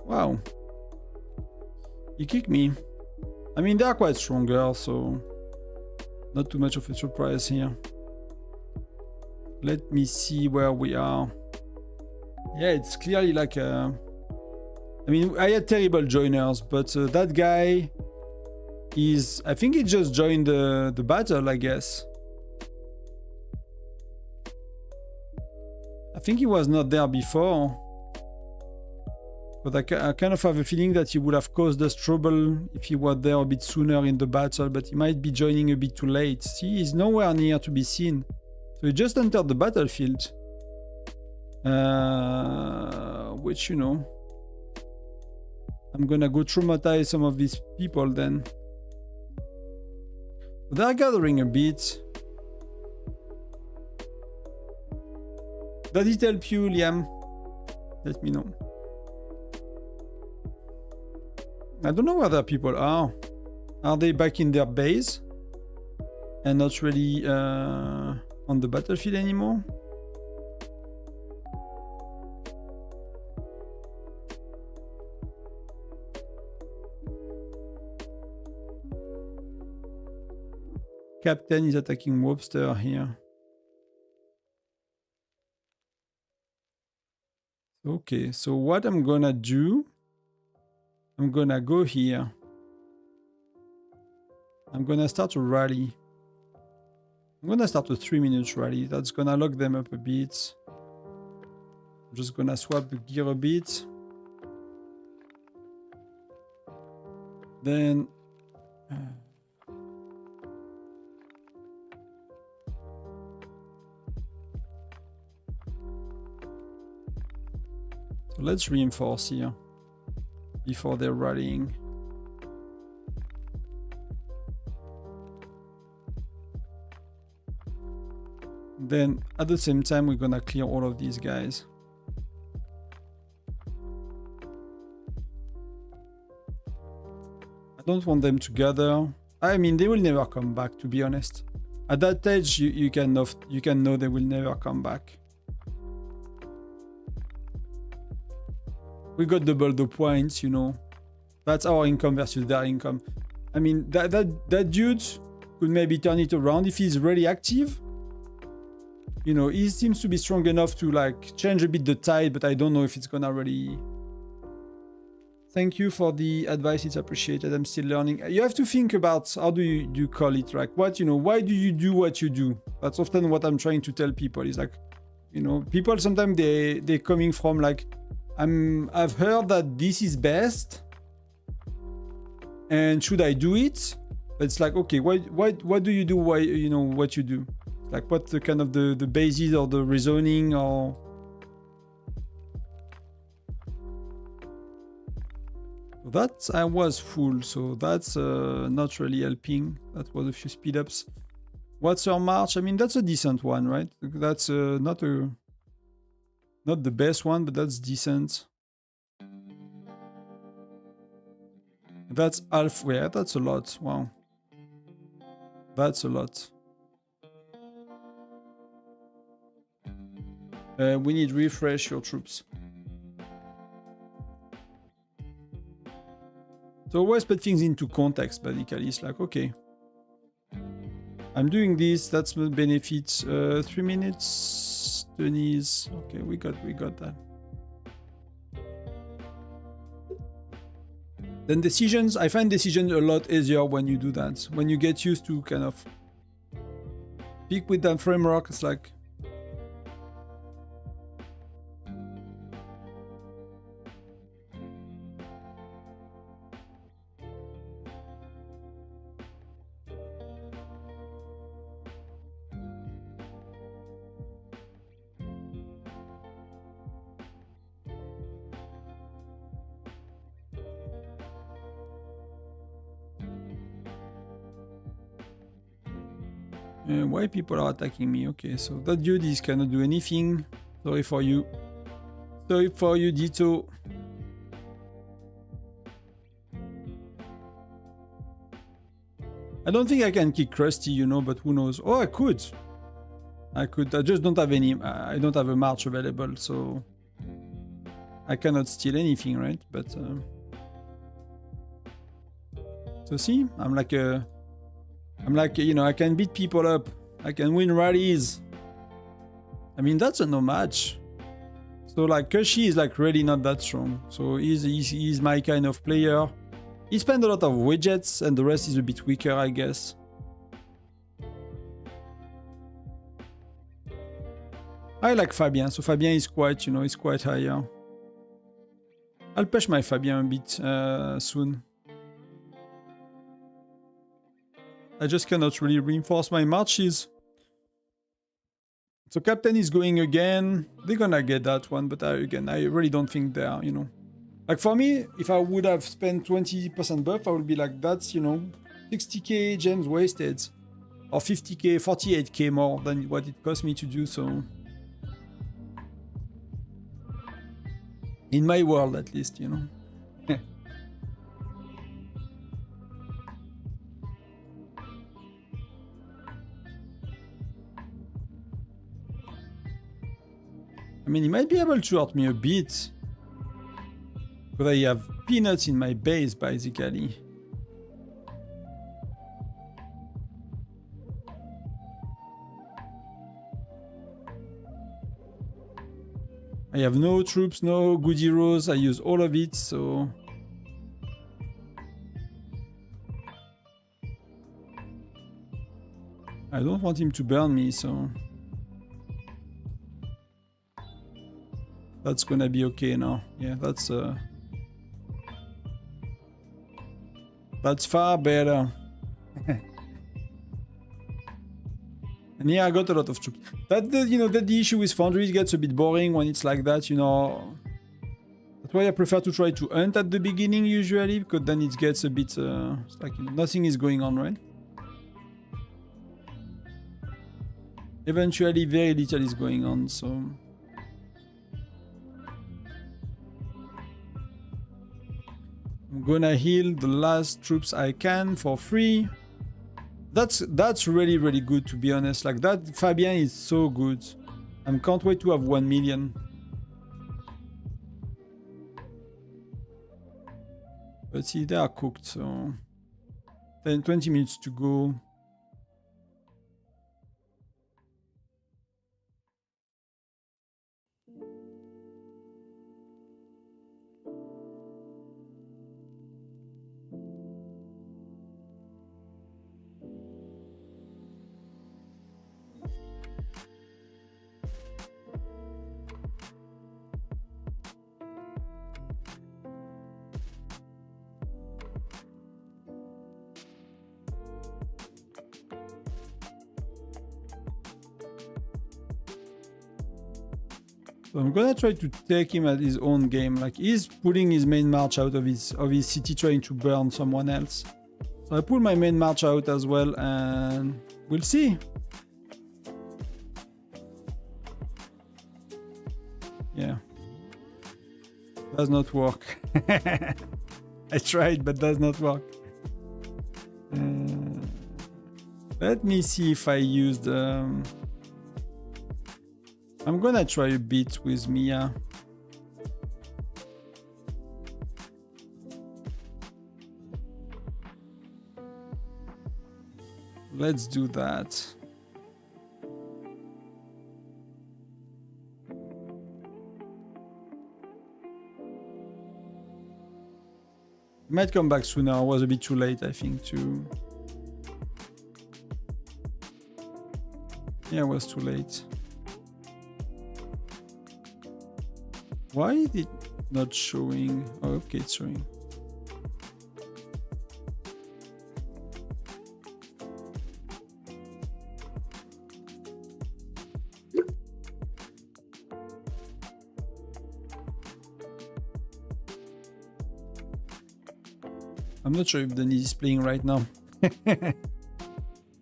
Wow. He kicked me. I mean, they're quite stronger, so not too much of a surprise here. Let me see where we are. Yeah, it's clearly like a... I mean, I had terrible joiners, but that guy is... I think he just joined the battle, I guess. I think he was not there before. But I kind of have a feeling that he would have caused us trouble if he was there a bit sooner in the battle, but he might be joining a bit too late. See, he's nowhere near to be seen. So he just entered the battlefield. Which, you know, I'm gonna go traumatize some of these people then. They're gathering a bit. Does it help you, Liam? Let me know. I don't know where the people are. Are they back in their base and not really on the battlefield anymore? Captain is attacking Webster here. Okay, so what I'm gonna do, I'm gonna go here. I'm gonna start a rally. I'm gonna start a 3-minute rally. That's gonna lock them up a bit. I'm just gonna swap the gear a bit. Then so let's reinforce here before they're rallying. Then at the same time, we're gonna clear all of these guys. I don't want them to gather. I mean, they will never come back, to be honest. At that stage, you can know they will never come back. We got double the points, you know. That's our income versus their income. I mean, that dude could maybe turn it around if he's really active. You know, he seems to be strong enough to like change a bit the tide, but I don't know if it's gonna really... Thank you for the advice, it's appreciated. I'm still learning. You have to think about how do you call it, like what, you know, why do you do what you do? That's often what I'm trying to tell people is like, you know, people sometimes they're coming from like, I've heard that this is best and should I do it? But it's like, okay, what do you do? Why, you know, what you do? Like what's the kind of the basis or the reasoning or... That I was full, so that's not really helping. That was a few speed ups. What's your march? I mean, that's a decent one, right? That's not the best one, but that's decent. That's halfway. Yeah, that's a lot. Wow, that's a lot. We need refresh your troops. So always put things into context, basically. It's like, okay, I'm doing this, that's the benefits. 3 minutes, Denise. Okay, we got that. Then decisions, I find decisions a lot easier when you do that. When you get used to kind of pick with that framework, it's like, why people are attacking me? Okay, so that dude is cannot do anything. Sorry for you. Sorry for you, Dito. I don't think I can kick Krusty, you know, but who knows? Oh, I could. I just don't have any. I don't have a march available, so I cannot steal anything, right? But so see, I'm like, you know, I can beat people up. I can win rallies. I mean, that's a no match. So like, Kushi is like really not that strong. So he's my kind of player. He spends a lot of widgets, and the rest is a bit weaker, I guess. I like Fabien. So Fabien is quite, you know, he's quite higher. I'll push my Fabien a bit soon. I just cannot really reinforce my marches. So Captain is going again. They're gonna get that one, but again, I really don't think they are, you know. Like for me, if I would have spent 20% buff, I would be like, that's, you know, 60k gems wasted. Or 50k, 48k more than what it cost me to do so. In my world, at least, you know. I mean, he might be able to hurt me a bit. But I have peanuts in my base, basically. I have no troops, no good heroes. I use all of it, so... I don't want him to burn me, so... That's gonna be okay now. Yeah, that's far better. And yeah, I got a lot of troops. You know, that the issue with Foundry, it gets a bit boring when it's like that, you know. That's why I prefer to try to hunt at the beginning usually, because then it gets a bit, it's like, you know, nothing is going on, right? Eventually, very little is going on, so... I'm gonna heal the last troops I can for free. That's really, really good, to be honest. Like, that Fabien is so good. I can't wait to have 1 million. But see, they are cooked, so... 20 minutes to go. So I'm gonna try to take him at his own game. Like, he's pulling his main march out of his city, trying to burn someone else. So I pull my main march out as well, and we'll see. Yeah. Does not work. I tried, but does not work. Let me see if I used... I'm gonna try a bit with Mia. Let's do that. Might come back sooner. I was a bit too late, I think, to... Yeah, I was too late. Why is it not showing? Oh, okay, it's showing. I'm not sure if the need is playing right now. You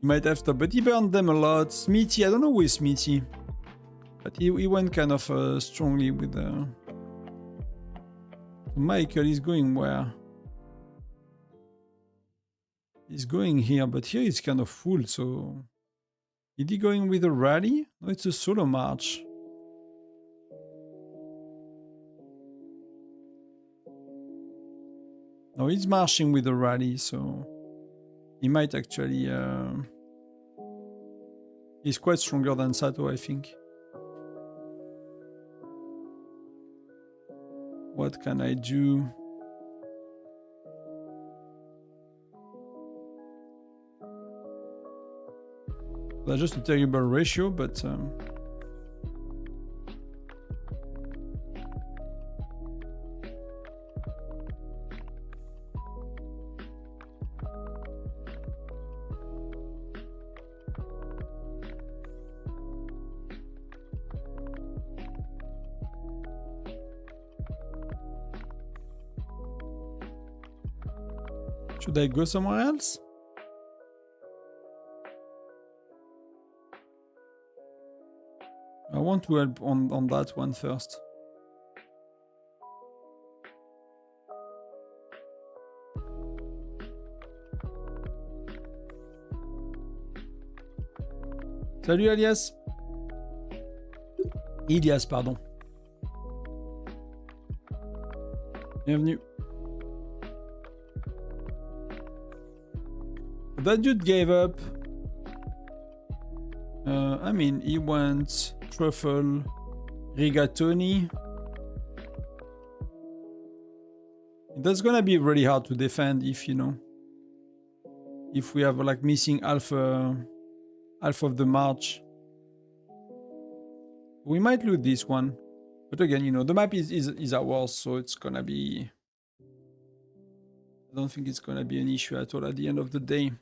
might have to, but he burned them a lot. Smithy, I don't know who is Smithy. But he went kind of strongly with the... Michael is going where? He's going here, but here he's kind of full, so... Is he going with a rally? No, it's a solo march. No, he's marching with a rally, so... He might actually... He's quite stronger than Sato, I think. What can I do? That's just a terrible ratio, but... Should I go somewhere else? I want to help on that one first. Salut Alias. Ilias, pardon. Bienvenue. That dude gave up. I mean, he went truffle, rigatoni. That's gonna be really hard to defend if, you know, if we have like missing half of the march. We might lose this one, but again, you know, the map is ours, so it's gonna be. I don't think it's gonna be an issue at all at the end of the day.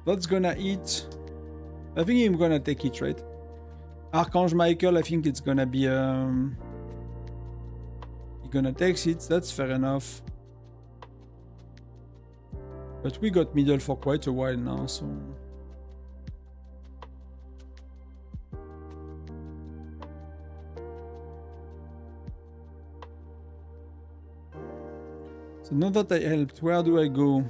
That's gonna eat. I think I'm gonna take it, right? Archange Michael, I think it's gonna be He's gonna take it, that's fair enough. But we got middle for quite a while now, so. So now that I helped, where do I go?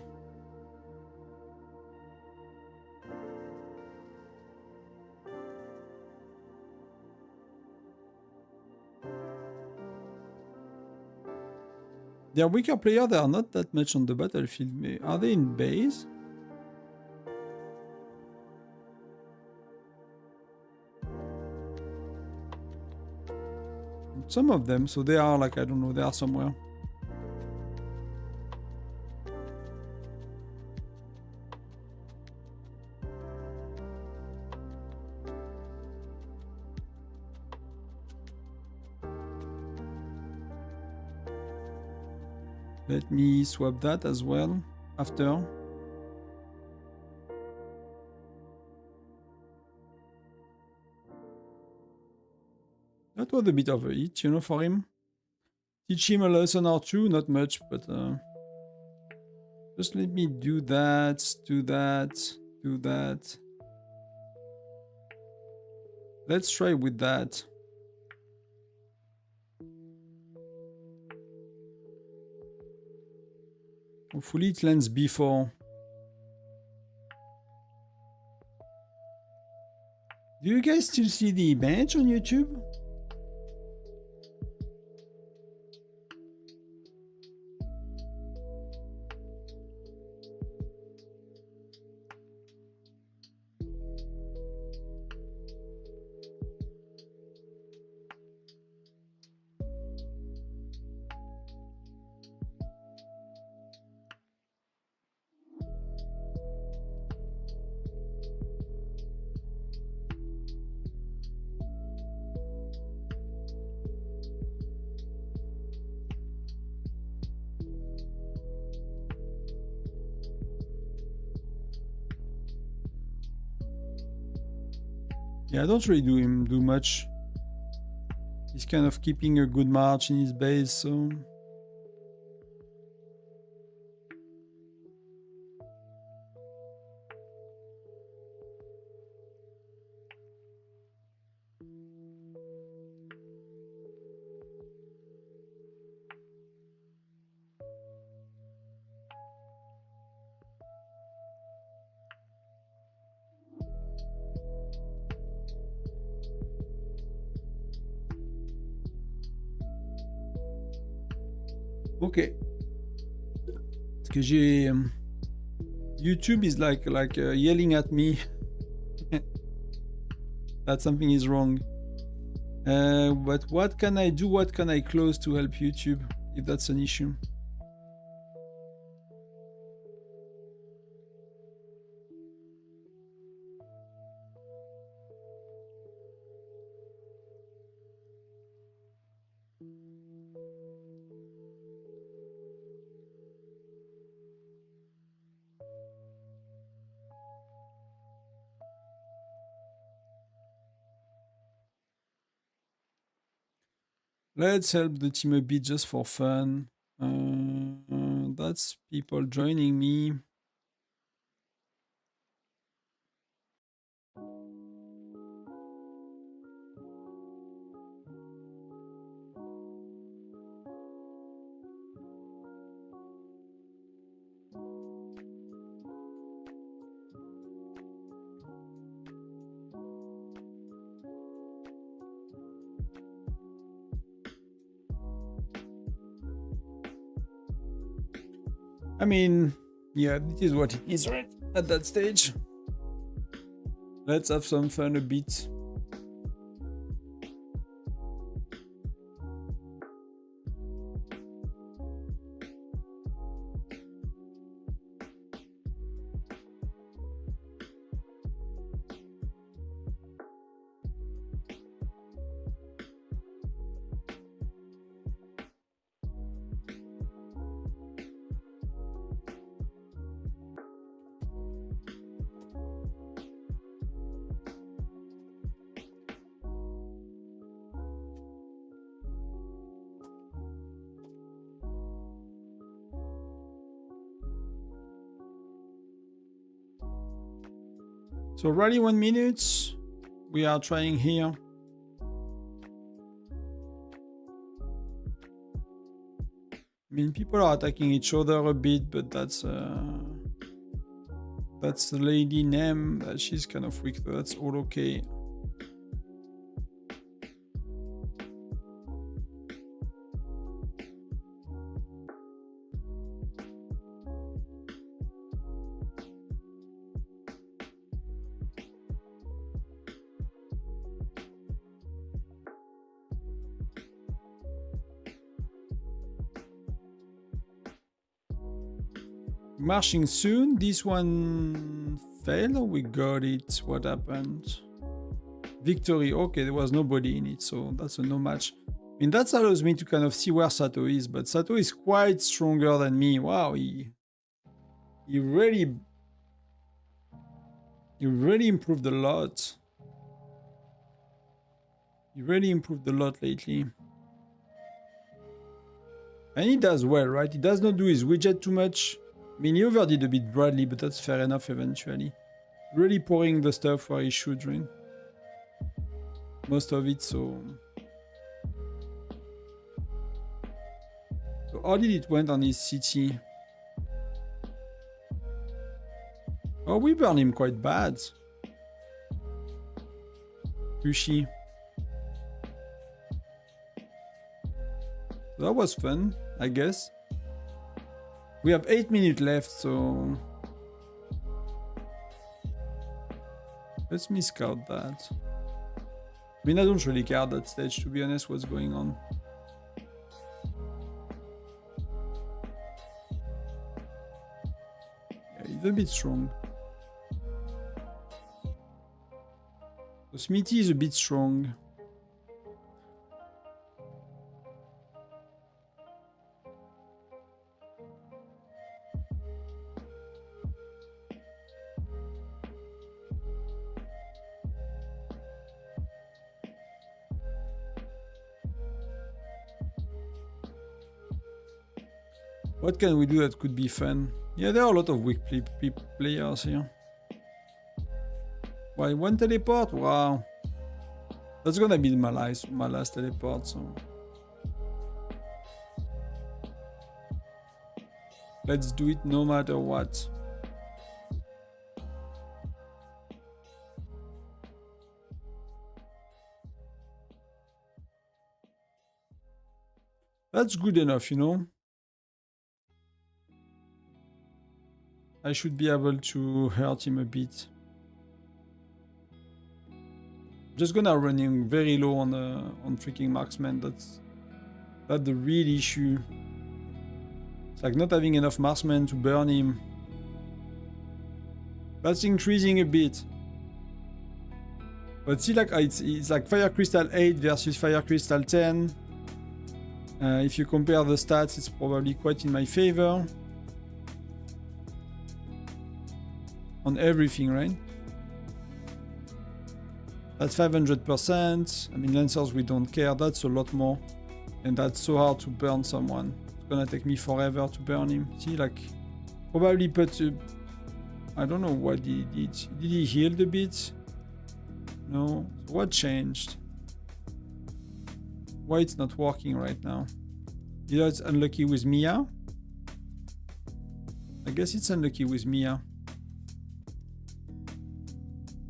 They are weaker players, they are not that much on the battlefield. Are they in base? Some of them, so they are like, I don't know, they are somewhere. Let me swap that as well after. That was a bit of a hit, you know, for him. Teach him a lesson or two, not much, but just let me do that, do that, do that. Let's try with that. Hopefully it lands before. Do you guys still see the bench on YouTube? Yeah, I don't really do much. He's kind of keeping a good march in his base, so... Ok. Parce que j'ai... YouTube is like yelling at me that something is wrong. But what can I do? What can I close to help YouTube if that's an issue? Let's help the team a bit just for fun. That's people joining me. I mean, yeah, it is what it is, right? At that stage. Let's have some fun a bit. So rally 1 minute. We are trying here. I mean, people are attacking each other a bit, but that's the lady name. She's kind of weak, so that's all okay. Marching soon. This one failed or we got it? What happened? Victory. Okay, there was nobody in it, so that's a no match. I mean, that allows me to kind of see where Sato is, but Sato is quite stronger than me. Wow, he really improved a lot. He really improved a lot lately. And he does well, right? He does not do his widget too much. I mean, he overdid a bit Bradley, but that's fair enough eventually. Really pouring the stuff where he should, right? Most of it, so how did it went on his CT? Oh, we burned him quite bad. Yushi. That was fun, I guess. We have 8 minutes left, so let me scout that. I mean, I don't really care at that stage, to be honest, what's going on. Yeah, he's a bit strong. So Smithy is a bit strong. What can we do that could be fun? Yeah, there are a lot of weak players here. Why, one teleport? Wow. That's gonna be my last teleport, so... let's do it no matter what. That's good enough, you know? I should be able to hurt him a bit. Just gonna run him very low on freaking marksman. That's the real issue. It's like not having enough marksman to burn him. That's increasing a bit. But see, like it's like Fire Crystal 8 versus Fire Crystal 10. If you compare the stats, it's probably quite in my favor. On everything, right? That's 500%. I mean, Lancers, we don't care. That's a lot more. And that's so hard to burn someone. It's gonna take me forever to burn him. See, like, probably put... I don't know what he did. Did he heal a bit? No. So what changed? Why it's not working right now? Either it's unlucky with Mia. I guess it's unlucky with Mia.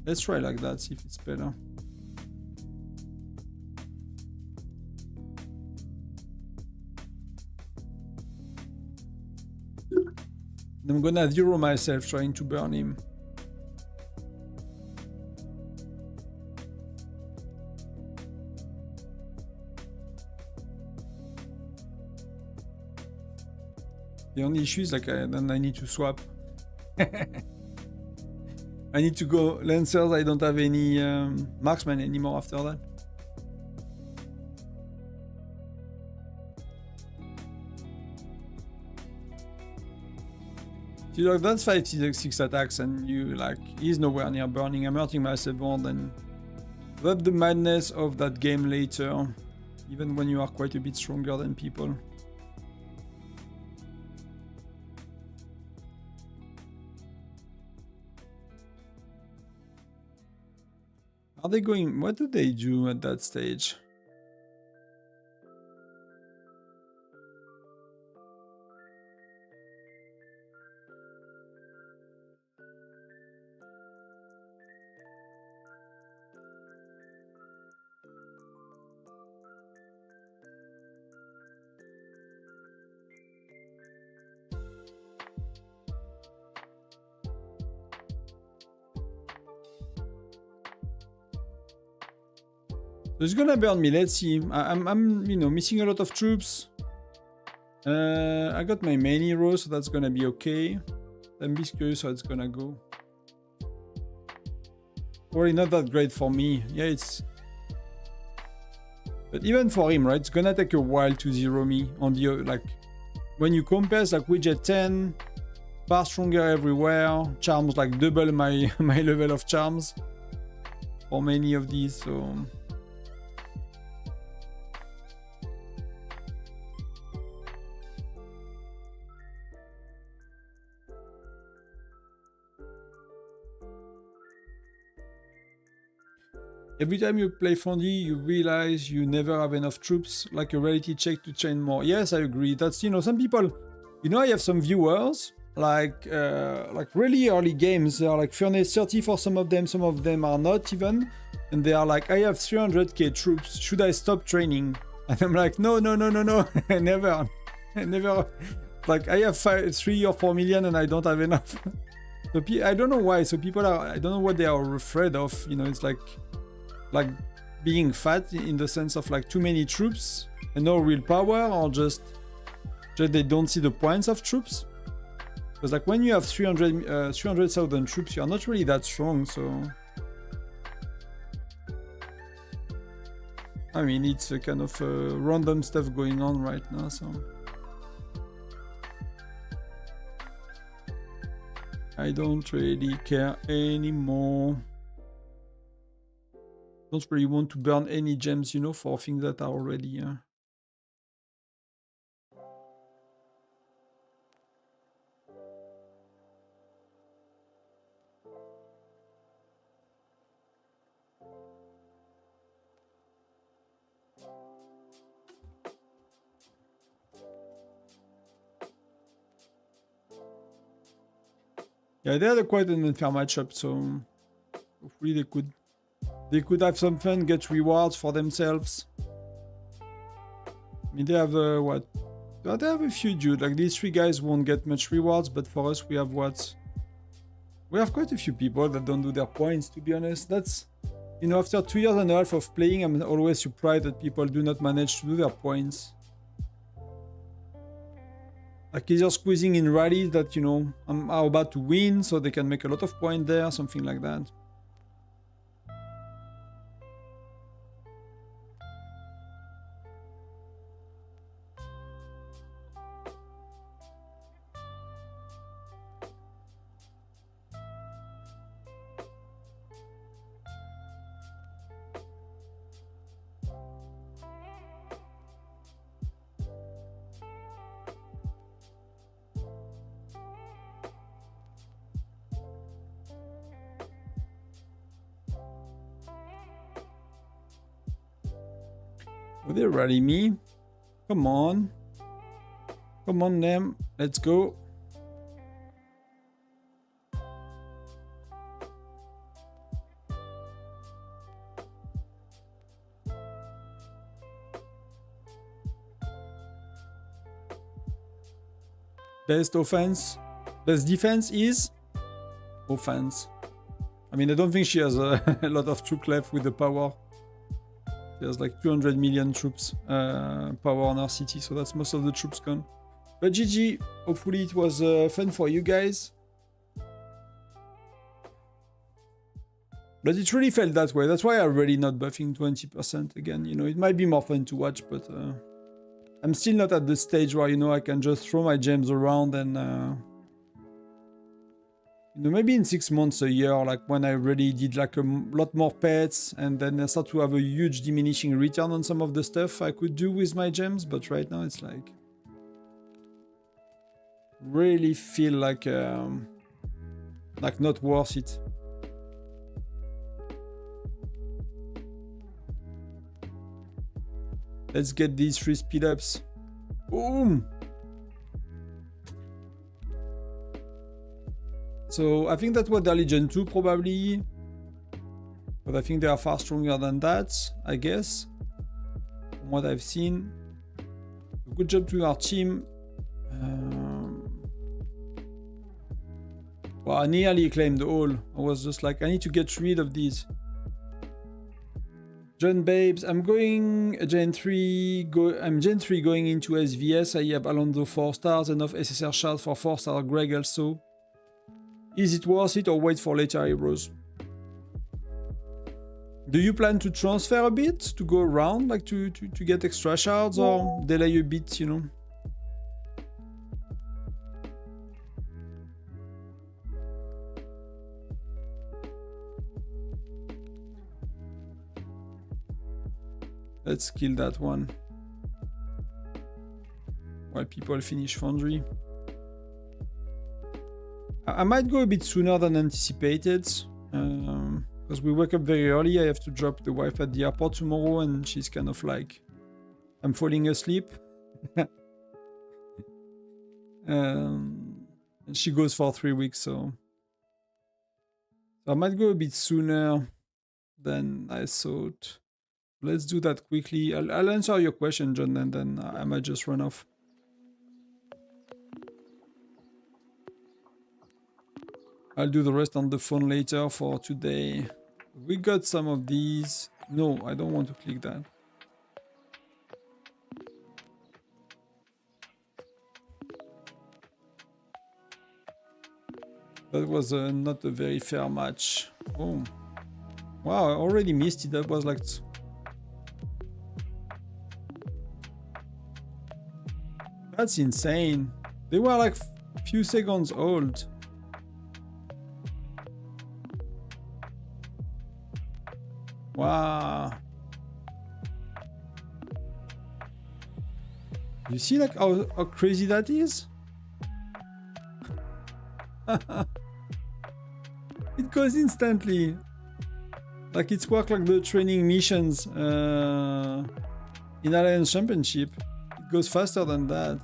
Let's try like that, see if it's better. I'm gonna zero myself trying to burn him. The only issue is like then I need to swap. I need to go Lancers. I don't have any marksman anymore after that. See, like that's 5-6 attacks, and you like he's nowhere near burning. I'm hurting myself more than that's the madness of that game later, even when you are quite a bit stronger than people. Are they going? What do they do at that stage? It's gonna burn me. Let's see. I'm you know missing a lot of troops. I got my main hero, so that's gonna be okay. I'm just curious how it's gonna go. Probably not that great for me. Yeah, it's. But even for him, right? It's gonna take a while to zero me on the like. When you compare, like widget 10, far stronger everywhere. Charms like double my my level of charms for many of these. So. Every time you play Foundry, you realize you never have enough troops, like a reality check to train more. Yes, I agree. That's, you know, some people, you know, I have some viewers, like really early games, they are like Furnace 30 for some of them are not even, and they are like, I have 300k troops, should I stop training? And I'm like, no, never, never. Like, I have 3 or 4 million and I don't have enough. So I don't know why, so people are, I don't know what they are afraid of, you know, it's like being fat in the sense of like too many troops and no real power, or just they don't see the points of troops. Because like when you have 300,000 troops, you are not really that strong. So I mean, it's a kind of random stuff going on right now. So I don't really care anymore. Don't really want to burn any gems, you know, for things that are already... Yeah, they had quite an unfair matchup, so hopefully they could have some fun, get rewards for themselves. I mean, they have what? They have a few dudes. Like these 3 guys won't get much rewards, but for us, we have what? We have quite a few people that don't do their points, to be honest. That's, you know, after 2 years and a half of playing, I'm always surprised that people do not manage to do their points. Like either squeezing in rallies that, you know, are about to win, so they can make a lot of points there, something like that. Will they rally me? Come on. Come on, them. Let's go. Best offense. Best defense is offense. I mean, I don't think she has a lot of troops left with the power. She has like 200 million troops power on our city, so that's most of the troops gone. But GG, hopefully it was fun for you guys. But it really felt that way. That's why I'm really not buffing 20% again. You know, it might be more fun to watch, but I'm still not at the stage where, you know, I can just throw my gems around and, you know, maybe in 6 months, a year, like when I really did like a lot more pets and then I start to have a huge diminishing return on some of the stuff I could do with my gems. But right now it's like, really feel like not worth it. Let's get these 3 speed ups. Boom! So I think that was their Legion 2 probably. But I think they are far stronger than that, I guess. From what I've seen. Good job to our team. Well, I nearly claimed all. I was just like, I need to get rid of these. John Babes, I'm going Gen 3. I'm Gen 3 going into SVS. I have Alonso 4 stars, enough SSR shards for 4 star Greg also. Is it worth it or wait for later heroes? Do you plan to transfer a bit to go around, like to get extra shards, or delay a bit, you know? Let's kill that one while people finish Foundry. I might go a bit sooner than anticipated because we wake up very early. I have to drop the wife at the airport tomorrow and she's kind of like, I'm falling asleep. And she goes for 3 weeks, so I might go a bit sooner than I thought. Let's do that quickly. I'll answer your question, John, and then I might just run off. I'll do the rest on the phone later for today. We got some of these. No, I don't want to click that. That was not a very fair match. Oh. Wow, I already missed it. That was like... That's insane. They were like few seconds old. Wow. You see like how crazy that is? It goes instantly. Like it's worked like the training missions in Alliance Championship. It goes faster than that.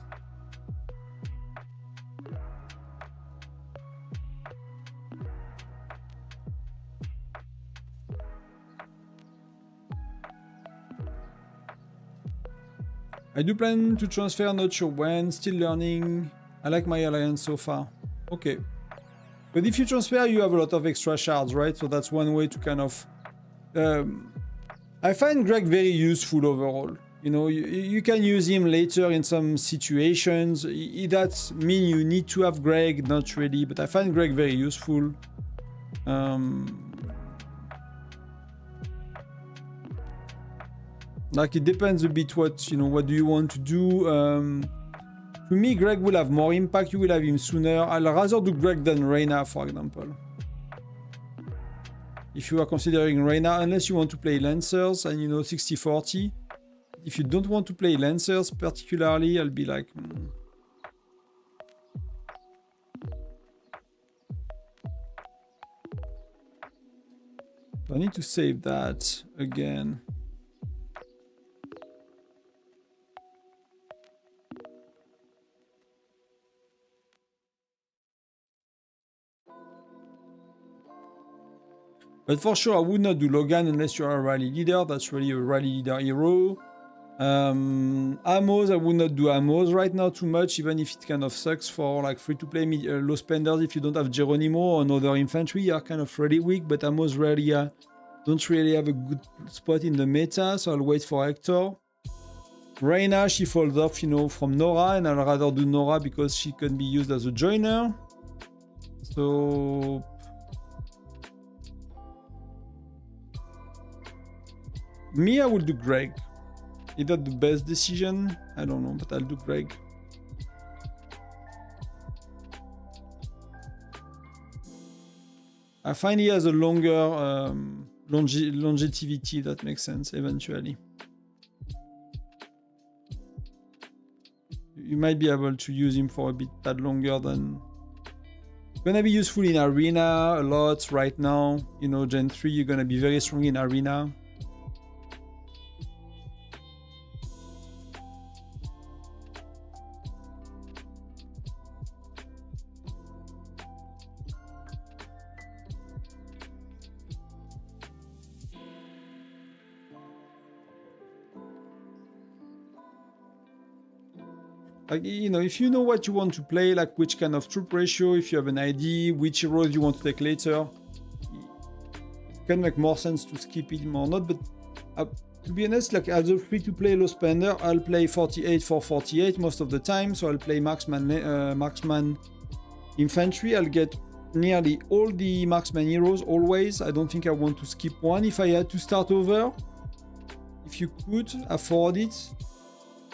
I do plan to transfer, not sure when, still learning. I like my alliance so far. Okay. But if you transfer, you have a lot of extra shards, right? So that's one way to kind of... I find Greg very useful overall. You know, you can use him later in some situations. It does mean you need to have Greg, not really, but I find Greg very useful. Like it depends a bit what, you know, what do you want to do. To me, Greg will have more impact. You will have him sooner. I'll rather do Greg than Reyna, for example. If you are considering Reyna, unless you want to play Lancers and, you know, 60-40. If you don't want to play Lancers particularly, I'll be like... I need to save that again. But for sure, I would not do Logan unless you're a rally leader. That's really a rally leader hero. Amos, I would not do Amos right now too much, even if it kind of sucks for like free-to-play low spenders. If you don't have Geronimo or another infantry, you are kind of really weak. But Amos really don't really have a good spot in the meta, so I'll wait for Hector. Reyna, she falls off, you know, from Nora, and I'd rather do Nora because she can be used as a joiner. So me, I will do Greg. Is that the best decision? I don't know, but I'll do Greg. I find he has a longer longevity, that makes sense, eventually. You might be able to use him for a bit that longer than... Gonna be useful in Arena a lot right now. You know, Gen 3, you're gonna be very strong in Arena. Like, you know, if you know what you want to play, like which kind of troop ratio, if you have an idea, which heroes you want to take later, it can make more sense to skip it or not. But to be honest, like as a free-to-play low spender, I'll play 48 for 48 most of the time. So I'll play marksman infantry. I'll get nearly all the marksman heroes always. I don't think I want to skip one. If I had to start over, if you could afford it,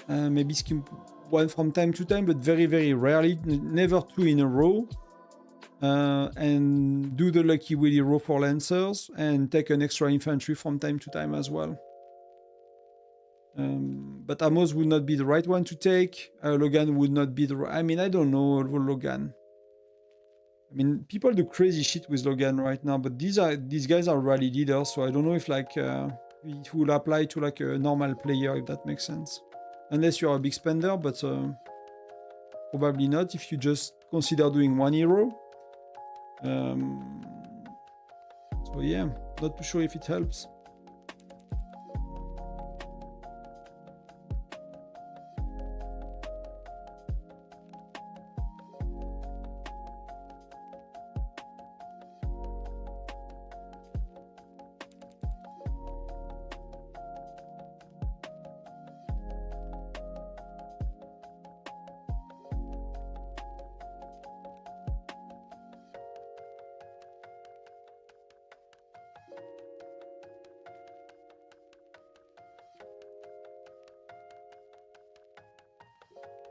maybe skip one from time to time, but very, very rarely, never two in a row. And do the Lucky Willy row for Lancers and take an extra infantry from time to time as well. But Amos would not be the right one to take. Logan would not be the right... I mean, I don't know Logan. I mean, people do crazy shit with Logan right now, but these guys are rally leaders, so I don't know if like it will apply to like a normal player, if that makes sense. Unless you're a big spender, but probably not if you just consider doing one hero. So yeah, not too sure if it helps.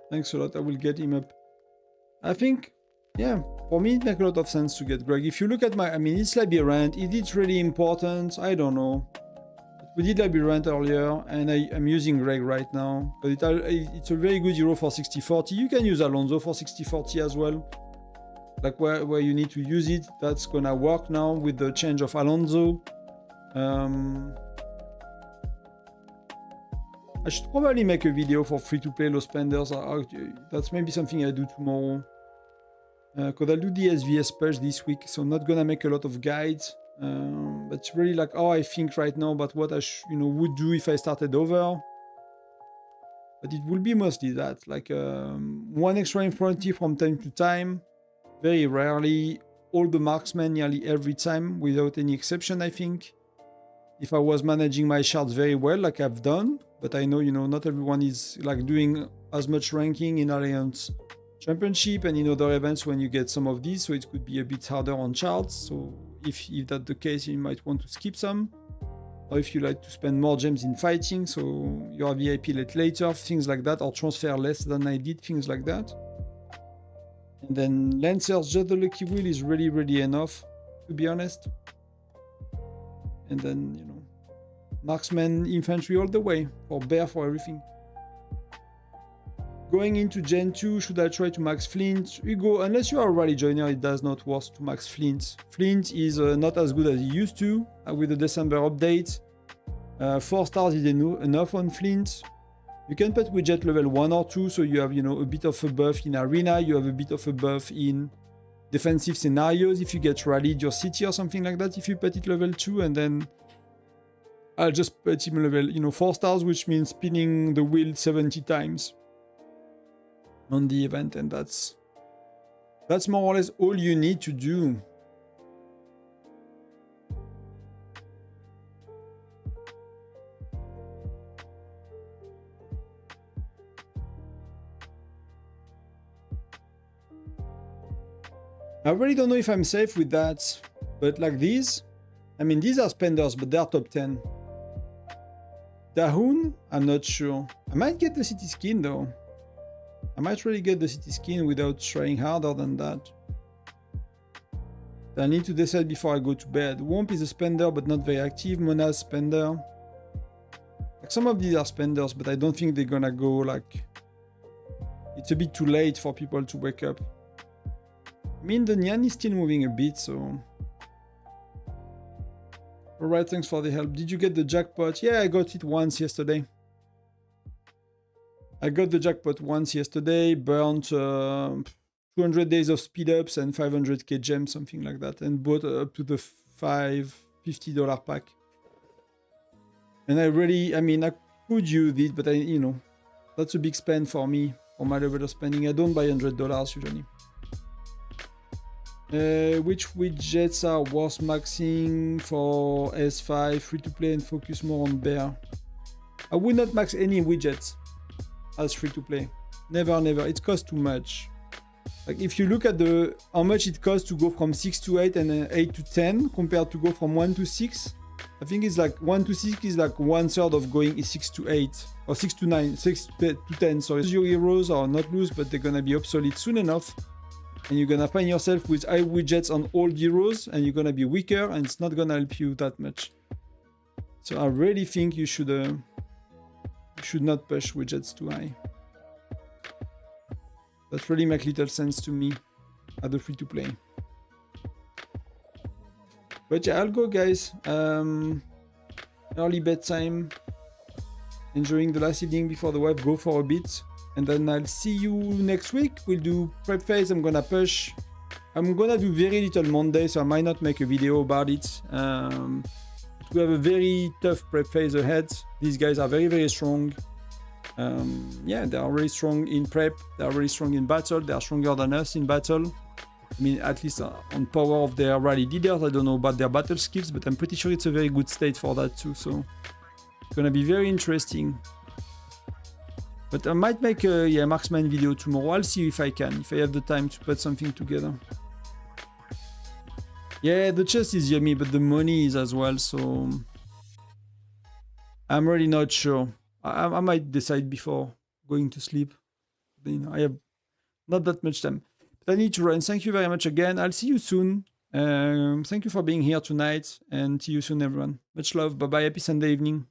Thanks a lot, I will get him up. I think, yeah, for me it makes a lot of sense to get Greg. If you look at my, I mean, it's Labyrinth, is it really important? I don't know. We did Labyrinth earlier, and I'm using Greg right now. But it's a very good hero for 60-40. You can use Alonso for 60-40 as well. Like where you need to use it, that's gonna work now with the change of Alonso. I should probably make a video for free-to-play low spenders. That's maybe something I do tomorrow. Because I'll do the SVS purge this week, so I'm not gonna make a lot of guides. But it's really like how I think right now about what I would do if I started over. But it will be mostly that, like one extra infantry from time to time. Very rarely, all the marksmen nearly every time, without any exception, I think. If I was managing my shards very well, like I've done. But I know, not everyone is like doing as much ranking in Alliance Championship and in other events when you get some of these, so it could be a bit harder on charts. So if that's the case, you might want to skip some. Or if you like to spend more gems in fighting, so your VIP later, things like that, or transfer less than I did, things like that. And then Lancers, just the Lucky Wheel is really, really enough, to be honest. And then, Marksman, infantry all the way, or bear for everything. Going into Gen 2, should I try to max Flint? Hugo, unless you are a rally joiner, it does not work to max Flint. Flint is not as good as it used to with the December update. 4 stars is enough on Flint. You can put widget level 1 or 2, so you have, a bit of a buff in Arena, you have a bit of a buff in defensive scenarios, if you get rallied your city or something like that, if you put it level 2, and then I'll just put him level, you know, 4 stars, which means spinning the wheel 70 times on the event, and that's more or less all you need to do. I really don't know if I'm safe with that, but like these, I mean, these are spenders, but they're top 10. Dahoon, I'm not sure. I might get the city skin though. I might really get the city skin without trying harder than that. I need to decide before I go to bed. Womp is a spender, but not very active. Mona's spender. Like some of these are spenders, but I don't think they're gonna go like... It's a bit too late for people to wake up. I mean, the Nyan is still moving a bit, so... Alright, thanks for the help. Did you get the jackpot? Yeah, I got it once yesterday. I got the jackpot once yesterday, burnt 200 days of speed ups and 500k gems, something like that, and bought up to the $50 pack. And I really, I mean, I could use it, but you know, that's a big spend for me, for my level of spending. I don't buy $100 usually. Which widgets are worth maxing for S5, free to play, and focus more on bear? I would not max any widgets as free to play. Never, never. It costs too much. Like if you look at the how much it costs to go from 6 to 8 and 8 to 10 compared to go from 1 to 6, I think it's like 1 to 6 is like 1/3 of going 6 to 8 or 6 to 9, 6 to 10. So your heroes are not loose, but they're gonna be obsolete soon enough. And you're gonna find yourself with high widgets on old heroes, and you're gonna be weaker, and it's not gonna help you that much. So I really think you should not push widgets too high. That really makes little sense to me at the free to play. But yeah, I'll go, guys. Early bedtime. Enjoying the last evening before the wife go for a bit. And then I'll see you next week. We'll do prep phase. I'm gonna push. I'm gonna do very little Monday, so I might not make a video about it. We have a very tough prep phase ahead. These guys are very, very strong. Yeah, they are really strong in prep. They are really strong in battle. They are stronger than us in battle. I mean, at least on power of their rally leaders. I don't know about their battle skills, but I'm pretty sure it's a very good state for that too. So it's gonna be very interesting. But I might make a marksman video tomorrow. I'll see if I can, if I have the time to put something together. Yeah, the chest is yummy, but the money is as well, so... I'm really not sure. I might decide before going to sleep. You know, I have not that much time. But I need to run. Thank you very much again. I'll see you soon. Thank you for being here tonight, and see you soon, everyone. Much love. Bye-bye. Happy Sunday evening.